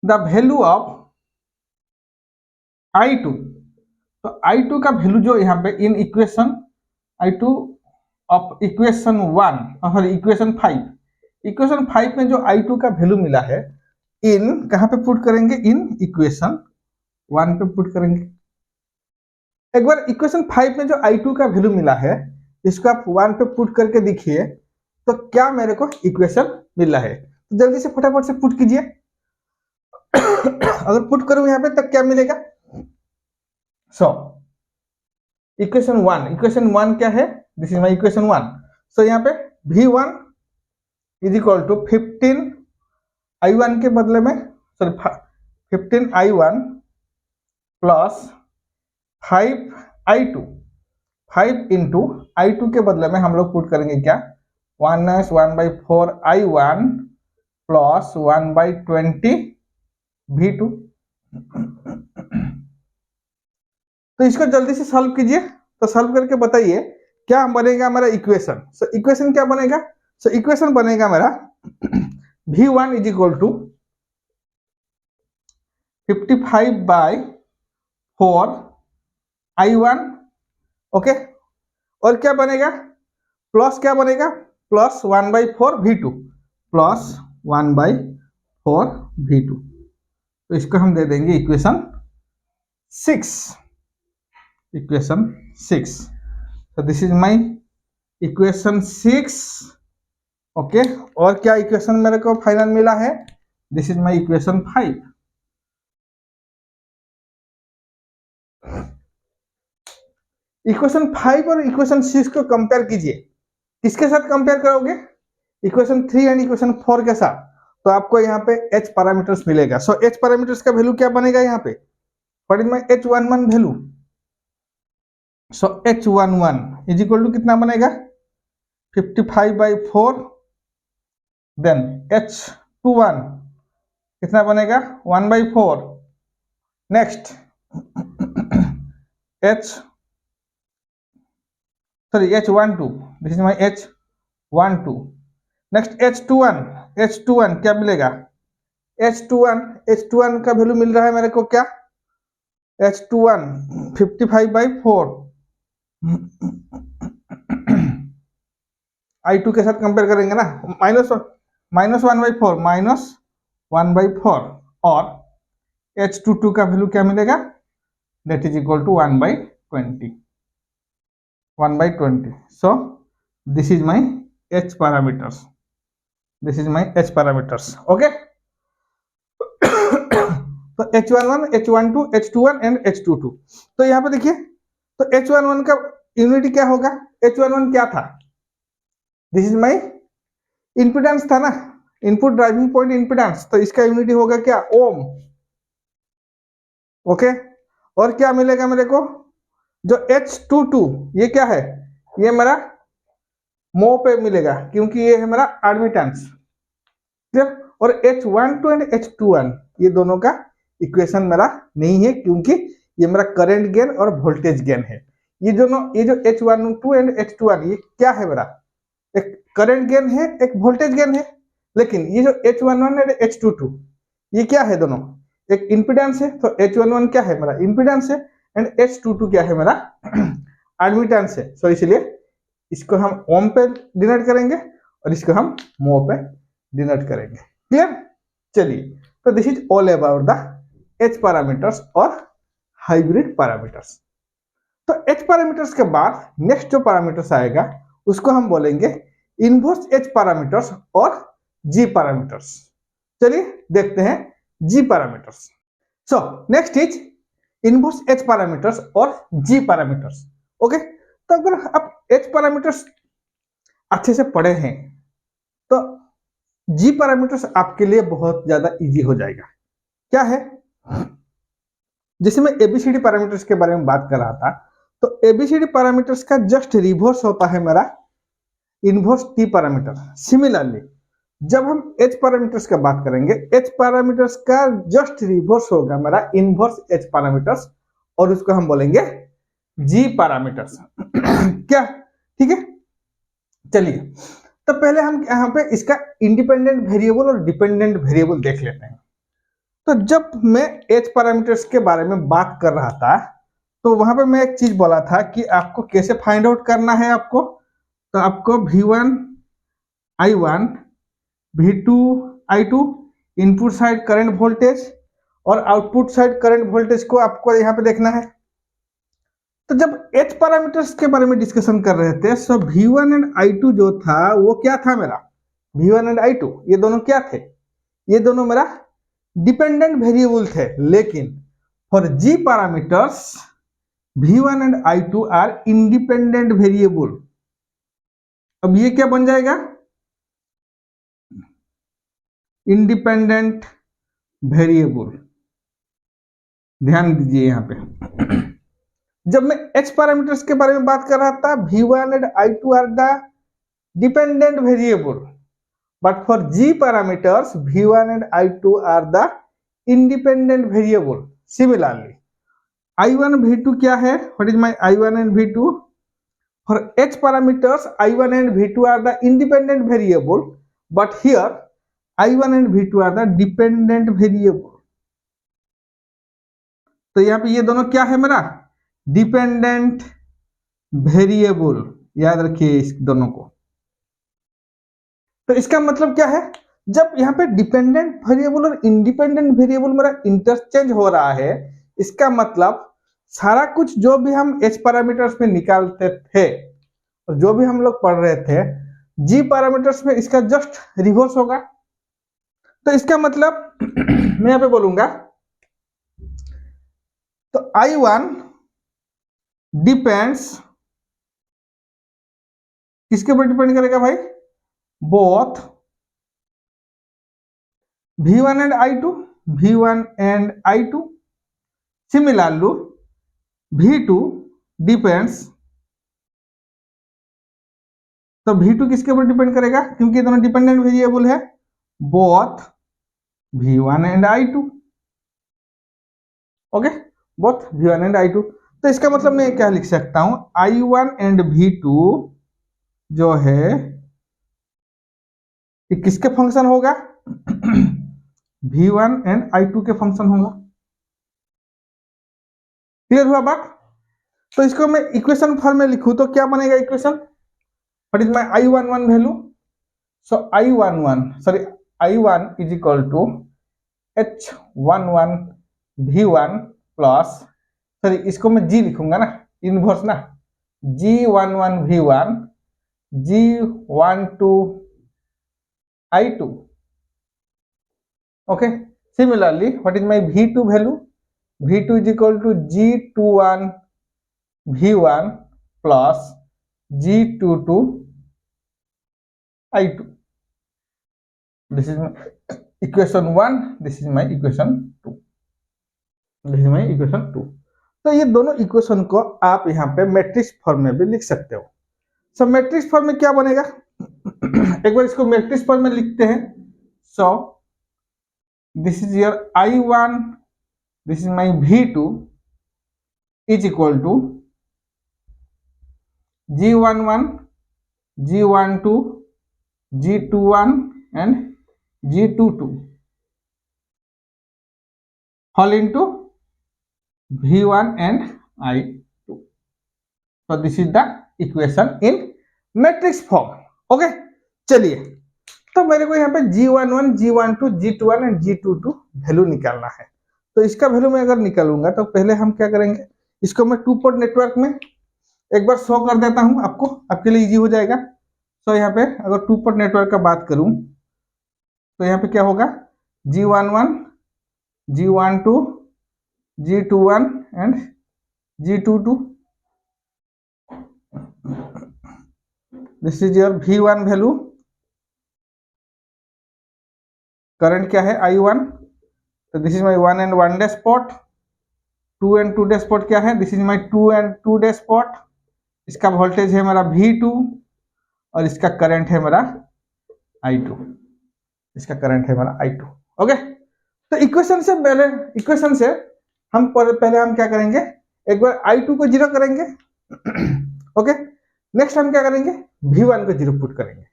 the value of I2। तो I2 का वैल्यू जो यहाँ पे in equation I2 of equation 1 और इक्वेशन 5, इक्वेशन 5 में जो I2 का वैल्यू मिला है इन कहाँ पे पुट करेंगे, इन इक्वेशन 1 पे पुट करेंगे। एक बार इक्वेशन 5 में जो I2 का वैल्यू मिला है इसको आप 1 पे पुट करके देखिए तो क्या मेरे को इक्वेशन मिला है। तो जल्दी से फटाफट से पुट कीजिए अगर पुट करूं यहाँ पे तब क्या मिलेगा। सो इक्वेशन 1 क्या है, दिस इज माय इक्वेशन 1। सो यहाँ पे V1 is equal to 15 I1 के बदले में sorry 15 I1 plus 5 I2, 5 into I2 के बदले में हम लोग पुट करेंगे क्या 1/4 I1 प्लस 1/20 V2। तो इसको जल्दी से सॉल्व कीजिए, तो सॉल्व करके बताइए क्या बनेगा हमारा इक्वेशन। सो इक्वेशन क्या बनेगा, सो इक्वेशन बनेगा मेरा V1 is equal to 55/4 I1। Okay और क्या बनेगा, प्लस क्या बनेगा, प्लस 1/4 V2 प्लस 1/4 V2। तो इसको हम दे देंगे equation 6। Equation 6, so this is my equation 6। Okay और क्या इक्वेशन मेरे को फाइनल मिला है, this is my equation 5। Equation 5 और इक्वेशन 6 को कंपेयर कीजिए, किसके साथ कंपेयर करोगे, इक्वेशन 3 एंड इक्वेशन 4 के साथ। तो आपको यहाँ पे h पैरामीटर्स मिलेगा। सो h पैरामीटर्स का वैल्यू क्या बनेगा यहाँ पे, what is my h11 value. So H11 is equal to कितना बनेगा 55/4, देन H21 कितना बनेगा 1/4, next H12, this is my H12, next H21 क्या मिलेगा, H21 का वैल्यू मिल रहा है मेरे को क्या, H21 55/4 I2 के साथ कंपेयर करेंगे ना, -1/4 और H22 का वैल्यू क्या मिलेगा, that is equal to 1/20। So this is my H parameters, this is my H parameters. Okay तो H11, H12, H21 and H22। तो यहाँ पे देखिए तो H11 का यूनिट क्या होगा, H11 क्या था, दिस इज माय इंपिडेंस था ना, इनपुट ड्राइविंग पॉइंट इंपिडेंस, तो इसका यूनिट होगा क्या ओम। ओके और क्या मिलेगा मेरे को, जो H22 ये क्या है, ये मेरा मो पे मिलेगा क्योंकि ये है मेरा एडमिटेंस। और H12 एंड H21 ये दोनों का इक्वेशन मेरा नहीं है क्योंकि ये मेरा करंट गेन और वोल्टेज गेन है। ये दोनों, ये जो H12 एंड H21 ये क्या है मेरा, एक करंट गेन है एक वोल्टेज गेन है। लेकिन ये जो H11 एंड H22 ये क्या है, दोनों एक इंपिडेंस है। तो H11 क्या है मेरा इंपिडेंस है एंड H22 क्या है मेरा एडमिटेंस है। सो इसलिए इसको हम ओम पे डिनोट करेंगे और इसको हम मो पे डिनोट करेंगे। क्लियर, चलिए तो this is all about the H parameters और हाइब्रिड पैरामीटर्स। तो H पैरामीटर्स के बाद नेक्स्ट जो पैरामीटर्स आएगा उसको हम बोलेंगे इनवर्स H पैरामीटर्स और G पैरामीटर्स। चलिए देखते हैं G parameters. So next is inverse H parameters और जी पैरामीटर्स। ओके, तो अगर आप एच पैरामीटर्स अच्छे से पढ़े हैं तो जी पैरामीटर्स आपके लिए बहुत ज्यादा इजी हो जाएगा। क्या है, जैसे मैं एबीसीडी पैरामीटर्स के बारे में बात कर रहा था, तो एबीसीडी पैरामीटर्स का जस्ट रिवर्स होता है मेरा इनवर्स टी पैरामीटर। सिमिलरली जब हम एच पैरामीटर्स का बात करेंगे, एच पैरामीटर्स का जस्ट रिवर्स होगा मेरा इनवर्स एच पैरामीटर्स, और उसको हम बोलेंगे जी पैरामीटर्स। क्या, ठीक है। चलिए, तो पहले हम यहाँ पे इसका इंडिपेंडेंट वेरिएबल और डिपेंडेंट वेरिएबल देख लेते हैं। तो जब मैं एच पैरामीटर्स के बारे में बात कर रहा था, तो वहां पे मैं एक चीज बोला था कि आपको कैसे फाइंड आउट करना है। आपको तो आपको V1 I1 V2 I2 input side current voltage और आउटपुट साइड करंट वोल्टेज को आपको यहाँ पे देखना है। तो जब एच पैरामीटर्स के बारे में डिस्कशन कर रहे थे, सो V1 एंड I2 जो था वो क्या था मेरा, V1 एंड I2 ये दोनों क्या थे, ये दोनों मेरा डिपेंडेंट वेरिएबल थे। लेकिन for G parameters V1 and I2 are independent variable. अब ये क्या बन जाएगा, इंडिपेंडेंट वेरिएबल। ध्यान दीजिए यहाँ पे, जब मैं एच पैरामीटर्स के बारे में बात कर रहा था, V1 and I2 are the dependent variable, but for G parameters V1 and I2 are the independent variable. Similarly I1 V2 क्या है, what is my I1 and V2? For H parameters I1 and V2 are the independent variable, but here I1 and V2 are the dependent variable. तो यहाँ पे ये दोनों क्या है मेरा, डिपेंडेंट वेरिएबल। याद रखिए इस दोनों को। तो इसका मतलब क्या है, जब यहाँ पे डिपेंडेंट वेरिएबल और इंडिपेंडेंट वेरिएबल मेरा इंटरचेंज हो रहा है, इसका मतलब सारा कुछ जो भी हम एच पैरामीटर्स में निकालते थे और जो भी हम लोग पढ़ रहे थे, जी पैरामीटर्स में इसका जस्ट रिवर्स होगा। तो इसका मतलब मैं यहाँ पे बोलूंगा, तो I1 डिपेंड्स, किसके ऊपर डिपेंड करेगा भाई, both V1 and I2, V1 and I2. Similarly V2 depends, तो V2 किसके ऊपर डिपेंड करेगा, क्योंकि दोनों डिपेंडेंट वेरिएबल है, both V1 and I2। Okay, both V1 and I2। तो इसका मतलब मैं क्या लिख सकता हूं, I1 and V2 जो है ये किसके फंक्शन होगा, V1 एंड I2 के फंक्शन होगा। क्लियर हुआ बात। तो इसको मैं इक्वेशन फॉर्म में लिखूं तो क्या बनेगा equation, what is my I11 value, so I1 is equal to H11 V1 plus, sorry इसको मैं G लिखूंगा ना, इनवर्स ना, G11 V1 G12 I2। okay, similarly what is my V2 value, V2 is equal to G21 V1 plus G22 I2। this is my equation 1, this is my equation 2, this is my equation 2। तो ये दोनों equation को आप यहाँ पे matrix form में भी लिख सकते हो। सो मैट्रिक्स फॉर्म में क्या बनेगा, एक बार इसको मैट्रिक्स फॉर्म में लिखते हैं। सो this is your I1, this is my V2 is equal to G11 G12 G21 and G22 all into V1 and I2। so this is the equation in matrix form। okay, चलिए, तो मेरे को यहाँ पे G11 G12 G21 and G22 value निकालना है। तो इसका वैल्यू मैं अगर निकालूंगा तो पहले हम क्या करेंगे, इसको मैं 2 पोर्ट नेटवर्क में एक बार शो कर देता हूं आपको, आपके लिए इजी हो जाएगा। तो यहाँ पे अगर 2 पोर्ट नेटवर्क का बात करूं तो यहाँ पे क्या होगा, G11 G12 G21 and G22. This is your V1 value. Current क्या है I1, तो this is my 1 and 1 day spot. 2 and 2 dash spot क्या है, this is my 2 and 2 dash spot. इसका वोल्टेज है मेरा V2 और इसका करंट है मेरा I2. इसका करंट है मेरा I2. ओके, तो इक्वेशन से हम पहले हम क्या करेंगे, एक बार I2 को जीरो करेंगे. ओके, नेक्स्ट हम क्या करेंगे, V1 को जीरो पुट करेंगे.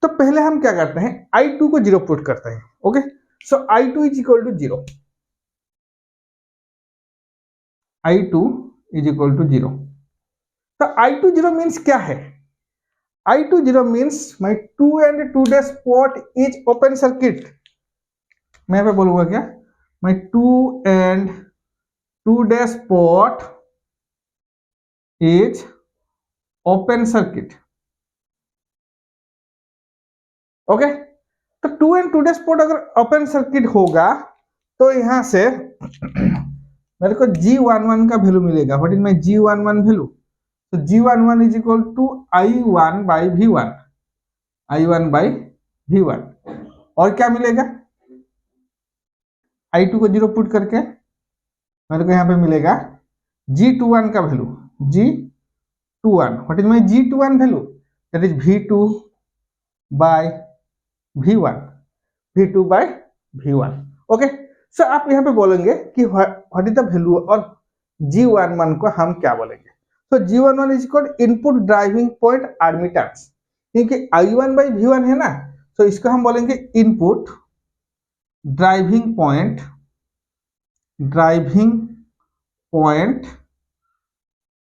तो पहले हम क्या करते हैं, I2 को जीरो पुट करते हैं. Okay, so I2 is equal to zero. I2 is equal to zero. तो I2 जीरो मीन्स क्या है, I2 zero means my 2 and 2 dash स्पॉट इज ओपन सर्किट. मैं पे बोलूंगा क्या, माई 2 and 2 डे स्पॉट इज ओपन सर्किट. ओके, तो 2 and 2 डे स्पॉट अगर ओपन सर्किट होगा तो यहां से मेरे को G11 का वैल्यू मिलेगा. What is my G11 value, तो G11 is equal to I1 by V1. I1 by V1. और क्या मिलेगा, I2 को जीरो पुट करके मेरे को यहाँ पे मिलेगा G21 का value. G21, what is my G21 value, that is V2 by V1. V2 by V1. Okay, so आप यहाँ पे बोलेंगे कि व्हाट इज द वैल्यू, और G11 को हम क्या बोलेंगे, तो G11 is equal input driving point admittance. क्योंकि I1 बाई V1 है ना, तो इसको हम बोलेंगे input driving point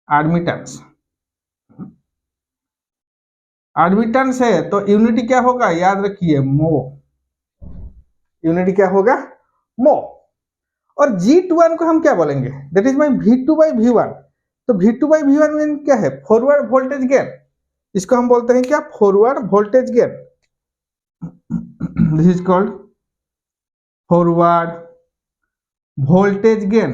admittance. Admittance है तो यूनिटी क्या होगा, याद रखिए मो. यूनिटी क्या होगा, मो. और G21 को हम क्या बोलेंगे, that is my V2 by V1. तो V2 बाई V1 मीन क्या है, फॉरवर्ड वोल्टेज गेन. इसको हम बोलते हैं क्या, forward voltage gain. This is called forward voltage gain.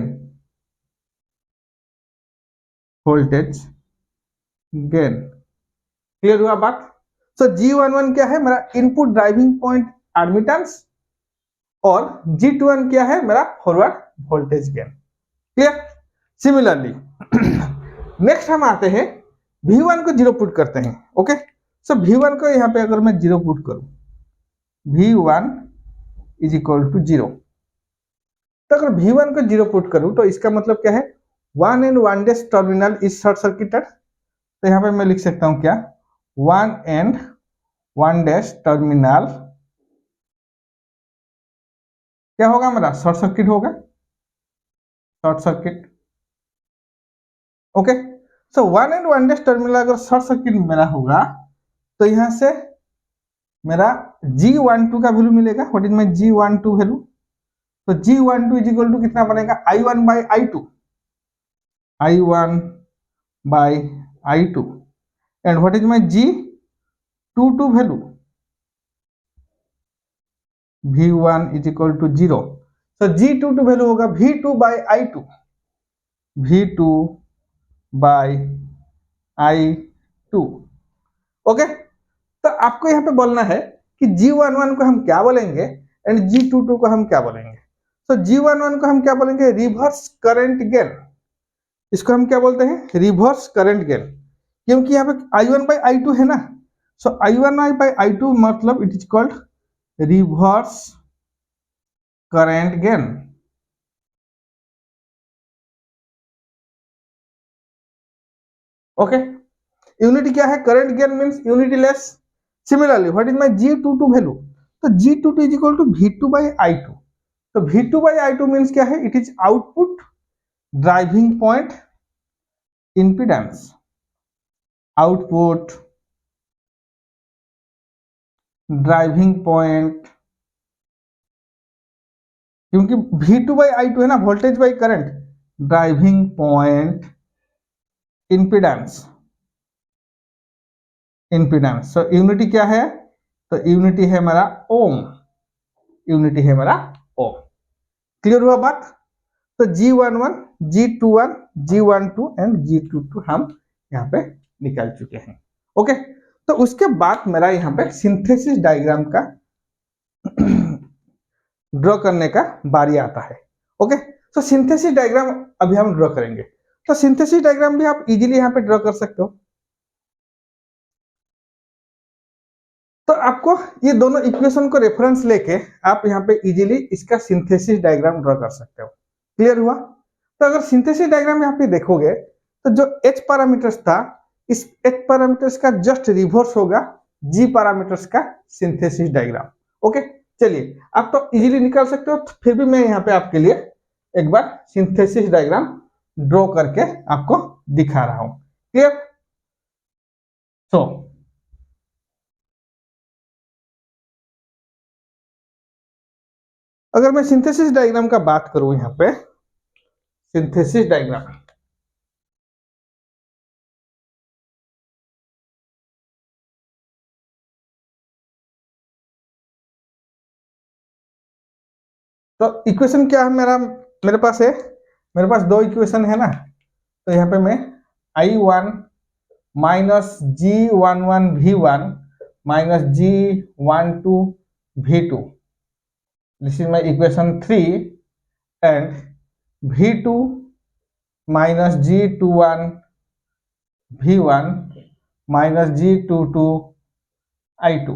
Clear हुआ बात. सो G11 क्या है, मेरा इनपुट ड्राइविंग पॉइंट एडमिटेंस, और G21 क्या है, मेरा forward voltage gain. Clear. Similarly next हम आते हैं V1 को जीरो पुट करते हैं. ओके, सो V1 को यहाँ पे अगर मैं जीरो पुट करूं, V1 is equal to zero. तो अगर V1 को जीरो पुट करूं तो इसका मतलब क्या है, 1 and 1 day terminal is short circuited. तो यहाँ पे मैं लिख सकता हूं क्या, 1 and 1 डे टर्मिनल क्या होगा, मेरा शॉर्ट सर्किट होगा. Short circuit. Okay, so 1 and 1 day terminal अगर शॉर्ट सर्किट मेरा होगा तो यहां से मेरा G12 का वैल्यू मिलेगा. What is my G12 value, तो G12 इज इक्वल टू कितना बनेगा, I1 by I2. I1 by I2. And what is my G22 value, V1 is equal to zero. तो G22 वैल्यू होगा V2 by I2. V2 by I2. Okay, तो आपको यहाँ पे बोलना है कि G11 को हम क्या बोलेंगे एंड G22 को हम क्या बोलेंगे. तो G11 को हम क्या बोलेंगे, रिवर्स करंट गेन. इसको हम क्या बोलते हैं, रिवर्स करंट गेन. क्योंकि यहाँ पे I1 बाई I2 है ना, सो I1 बाई I2 मतलब it is called reverse current gain. Okay, unity क्या है, current gain means unity less. Similarly what is my G22 value, तो G22 is equal to V2 by I2. तो V2 by I2 means क्या है, it is output driving point impedance. Output driving point, क्योंकि V2 by I2 है ना, voltage by current, driving point impedance. So unity क्या है, तो unity है मेरा ओम. क्लियर हुआ बात. तो G11, G21, G12 and G22 हम यहाँ पे निकाल चुके हैं। ओके, तो उसके बाद मेरा यहाँ पे सिंथेसिस डायग्राम का ड्रॉ करने का बारी आता है। ओके, तो सिंथेसिस डायग्राम अभी हम ड्रॉ करेंगे। तो सिंथेसिस डायग्राम भी आप इजीली यहाँ पे ड्रॉ कर सकते हो। तो आपको ये दोनों इक्वेशन को रेफरेंस लेके आप यहाँ पे इजीली इसका सिंथेसिस डायग्राम ड्रॉ कर सकते हो। क्लियर हुआ? तो अगर सिंथेसिस डायग्राम यहाँ पे देखोगे तो जो H पैरामीटर्स था, इस H पैरामीटर्स का जस्ट रिवर्स होगा G पैरामीटर्स का सिंथेसिस डायग्राम। ओके, चलिए आप तो इजीली निकाल सकते हो, फिर भी मैं यहाँ पे आपके लिए एक बार सिंथेसिस डायग्राम ड्रॉ करके आपको दिखा रहा हूं। क्लियर? सो अगर मैं सिंथेसिस डायग्राम का बात करूं, यहाँ पे सिंथेसिस डायग्राम, तो इक्वेशन क्या है मेरे पास है, मेरे पास दो इक्वेशन है ना। तो यहाँ पे मैं I1 minus G11 V1 minus G12 V2, this is my equation 3, and V2 minus G21 V1 minus G22 I2,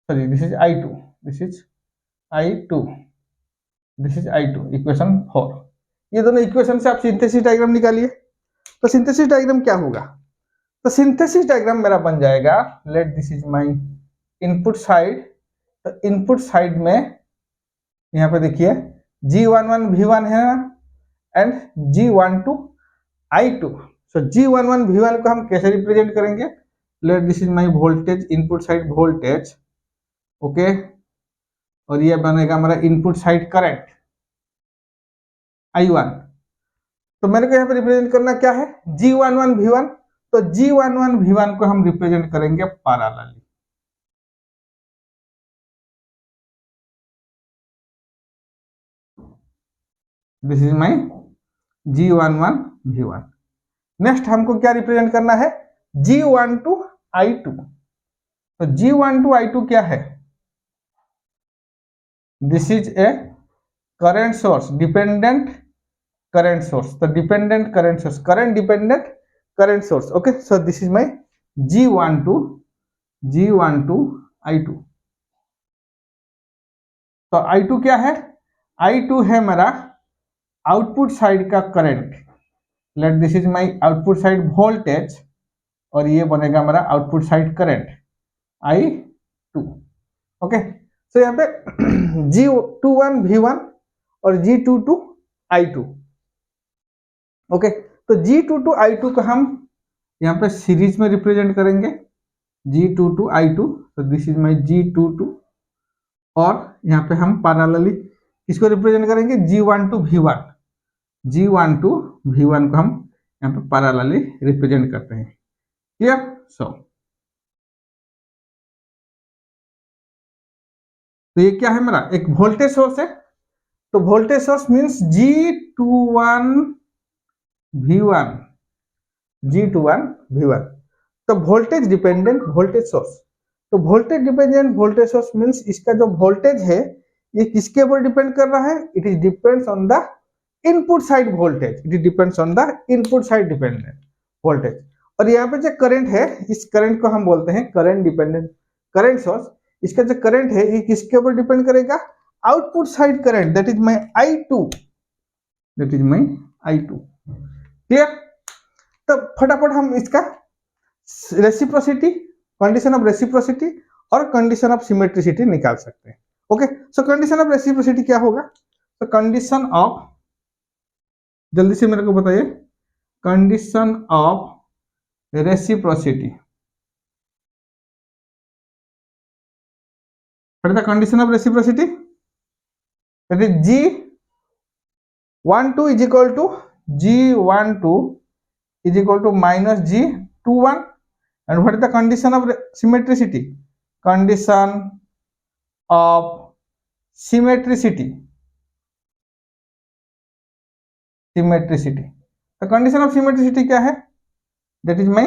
sorry this is I2, this is I2, this is I2, equation 4। ये दोनों equation से आप synthesis diagram निकालिए। तो synthesis diagram क्या होगा? तो synthesis diagram मेरा बन जाएगा, late this is my input side. तो इनपुट साइड में यहाँ पे देखिए G11 V1 है ना, and G12 I2। So G11 V1 को हम कैसे रिप्रेजेंट करेंगे? Late this is my voltage, input side voltage. Okay, और ये बनेगा हमारा इनपुट साइड करंट I1। तो मेरे को यहाँ पे रिप्रेजेंट करना क्या है? G11 V1। तो G11 V1 को हम रिप्रेजेंट करेंगे parallelly. This is my G11 V1। Next हमको क्या रिप्रेजेंट करना है? G12 I2। तो G12 I2 क्या है? This is a current source, dependent current source. तो dependent current source, current dependent current source. Okay, so this is my G12 I2। तो I2 क्या है? I2 है मेरा आउटपुट साइड का current. Let this is my output side voltage, और ये बनेगा मेरा output side current I2। Okay, so यहाँ पे G21 V1 और G22 I2। ओके, तो G22 I2 को हम यहाँ पे सीरीज में रिप्रेजेंट करेंगे, G22 I2। तो दिस इज माई G22, और यहाँ पे हम पैरेलली इसको रिप्रेजेंट करेंगे G12 V1। G12 V1 को हम यहाँ पे पैरेलली रिप्रेजेंट करते हैं। क्लियर? सो तो ये क्या है मेरा? एक वोल्टेज सोर्स है। तो voltage source means G21 V1, G21 V1। तो वोल्टेज डिपेंडेंट वोल्टेज सोर्स। तो voltage dependent voltage source means इसका जो वोल्टेज है ये किसके ऊपर डिपेंड कर रहा है? It is depends on the input side voltage. It depends on the input side dependent voltage. और यहाँ पे जो करंट है, इस करंट को हम बोलते हैं करंट डिपेंडेंट करंट सोर्स। इसका जो करंट है ये किसके ऊपर डिपेंड करेगा? Output side current, that is my I2, that is my I2। Clear? तो फटाफट हम इसका रेसिप्रोसिटी, कंडीशन ऑफ रेसिप्रोसिटी और कंडीशन ऑफ सिमेट्रिसिटी निकाल सकते हैं। Okay, so condition of reciprocity क्या होगा? तो कंडीशन ऑफ, जल्दी से मेरे को बताइए, condition of reciprocity, what is the condition of reciprocity? That is G12 is equal to minus G21, and what is the condition of symmetricity? Condition of symmetricity, symmetricity. तो condition of symmetricity क्या है? That is my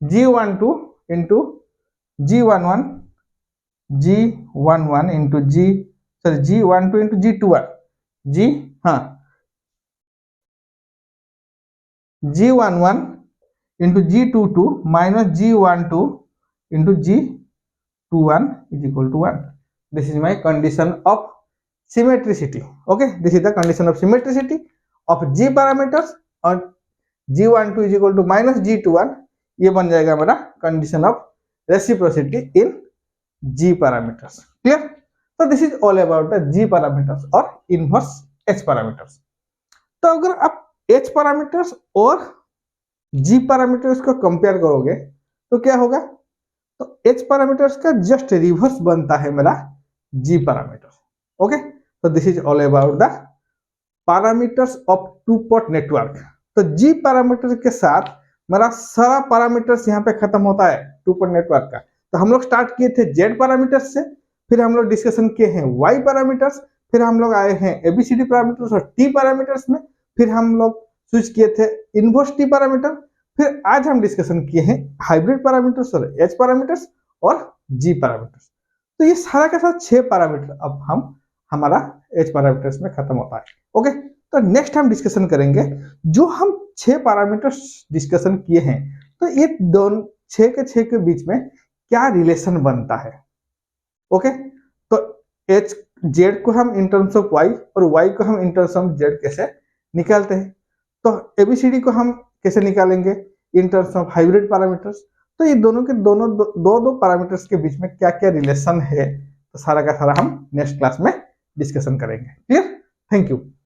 G12 into G11 into G12 into G21 G11 into G22 minus G12 into G21 is equal to 1. This is my condition of symmetricity. Okay, this is the condition of symmetricity of G parameters और G12 is equal to minus G21. ये बन जाएगा मेरा condition of reciprocity in G parameters. Clear? So this is all about the G parameters और inverse H parameters. तो अगर आप H parameters और G parameters को कंपेयर करोगे तो क्या होगा? तो H parameters का जस्ट रिवर्स बनता है मेरा G parameters. Okay, so this is all about the parameters of two port network. तो G parameters के साथ मेरा सारा parameters यहाँ पे खत्म होता है two port network का. तो हम लोग स्टार्ट किए थे Z parameters से, फिर हम लोग डिस्कशन किए हैं Y parameters, फिर हम लोग आए हैं ABCD parameters और T parameters में, फिर हम लोग स्विच किए थे इनवर्स T parameter, फिर आज हम डिस्कशन किए हैं हाइब्रिड पैरामीटर्स और H पैरामीटर्स और G पैरामीटर्स. तो ये सारा का सारा 6 पैरामीटर अब हम हमारा H पैरामीटर्स में खत्म होता है. ओके, तो नेक्स्ट हम डिस्कशन करेंगे जो हम 6 पैरामीटर्स डिस्कशन किए हैं, तो ये दोनों 6 के बीच में क्या रिलेशन बनता है. ओके, तो H Z को हम इन टर्म्स ऑफ Y और Y को हम इन टर्म्स ऑफ Z कैसे निकालते हैं. तो ABCD को हम कैसे निकालेंगे in terms of hybrid parameters. तो ये दोनों के दो पैरामीटर्स के बीच में क्या क्या रिलेशन है, तो सारा का सारा हम नेक्स्ट क्लास में डिस्कशन करेंगे. क्लियर? Thank you.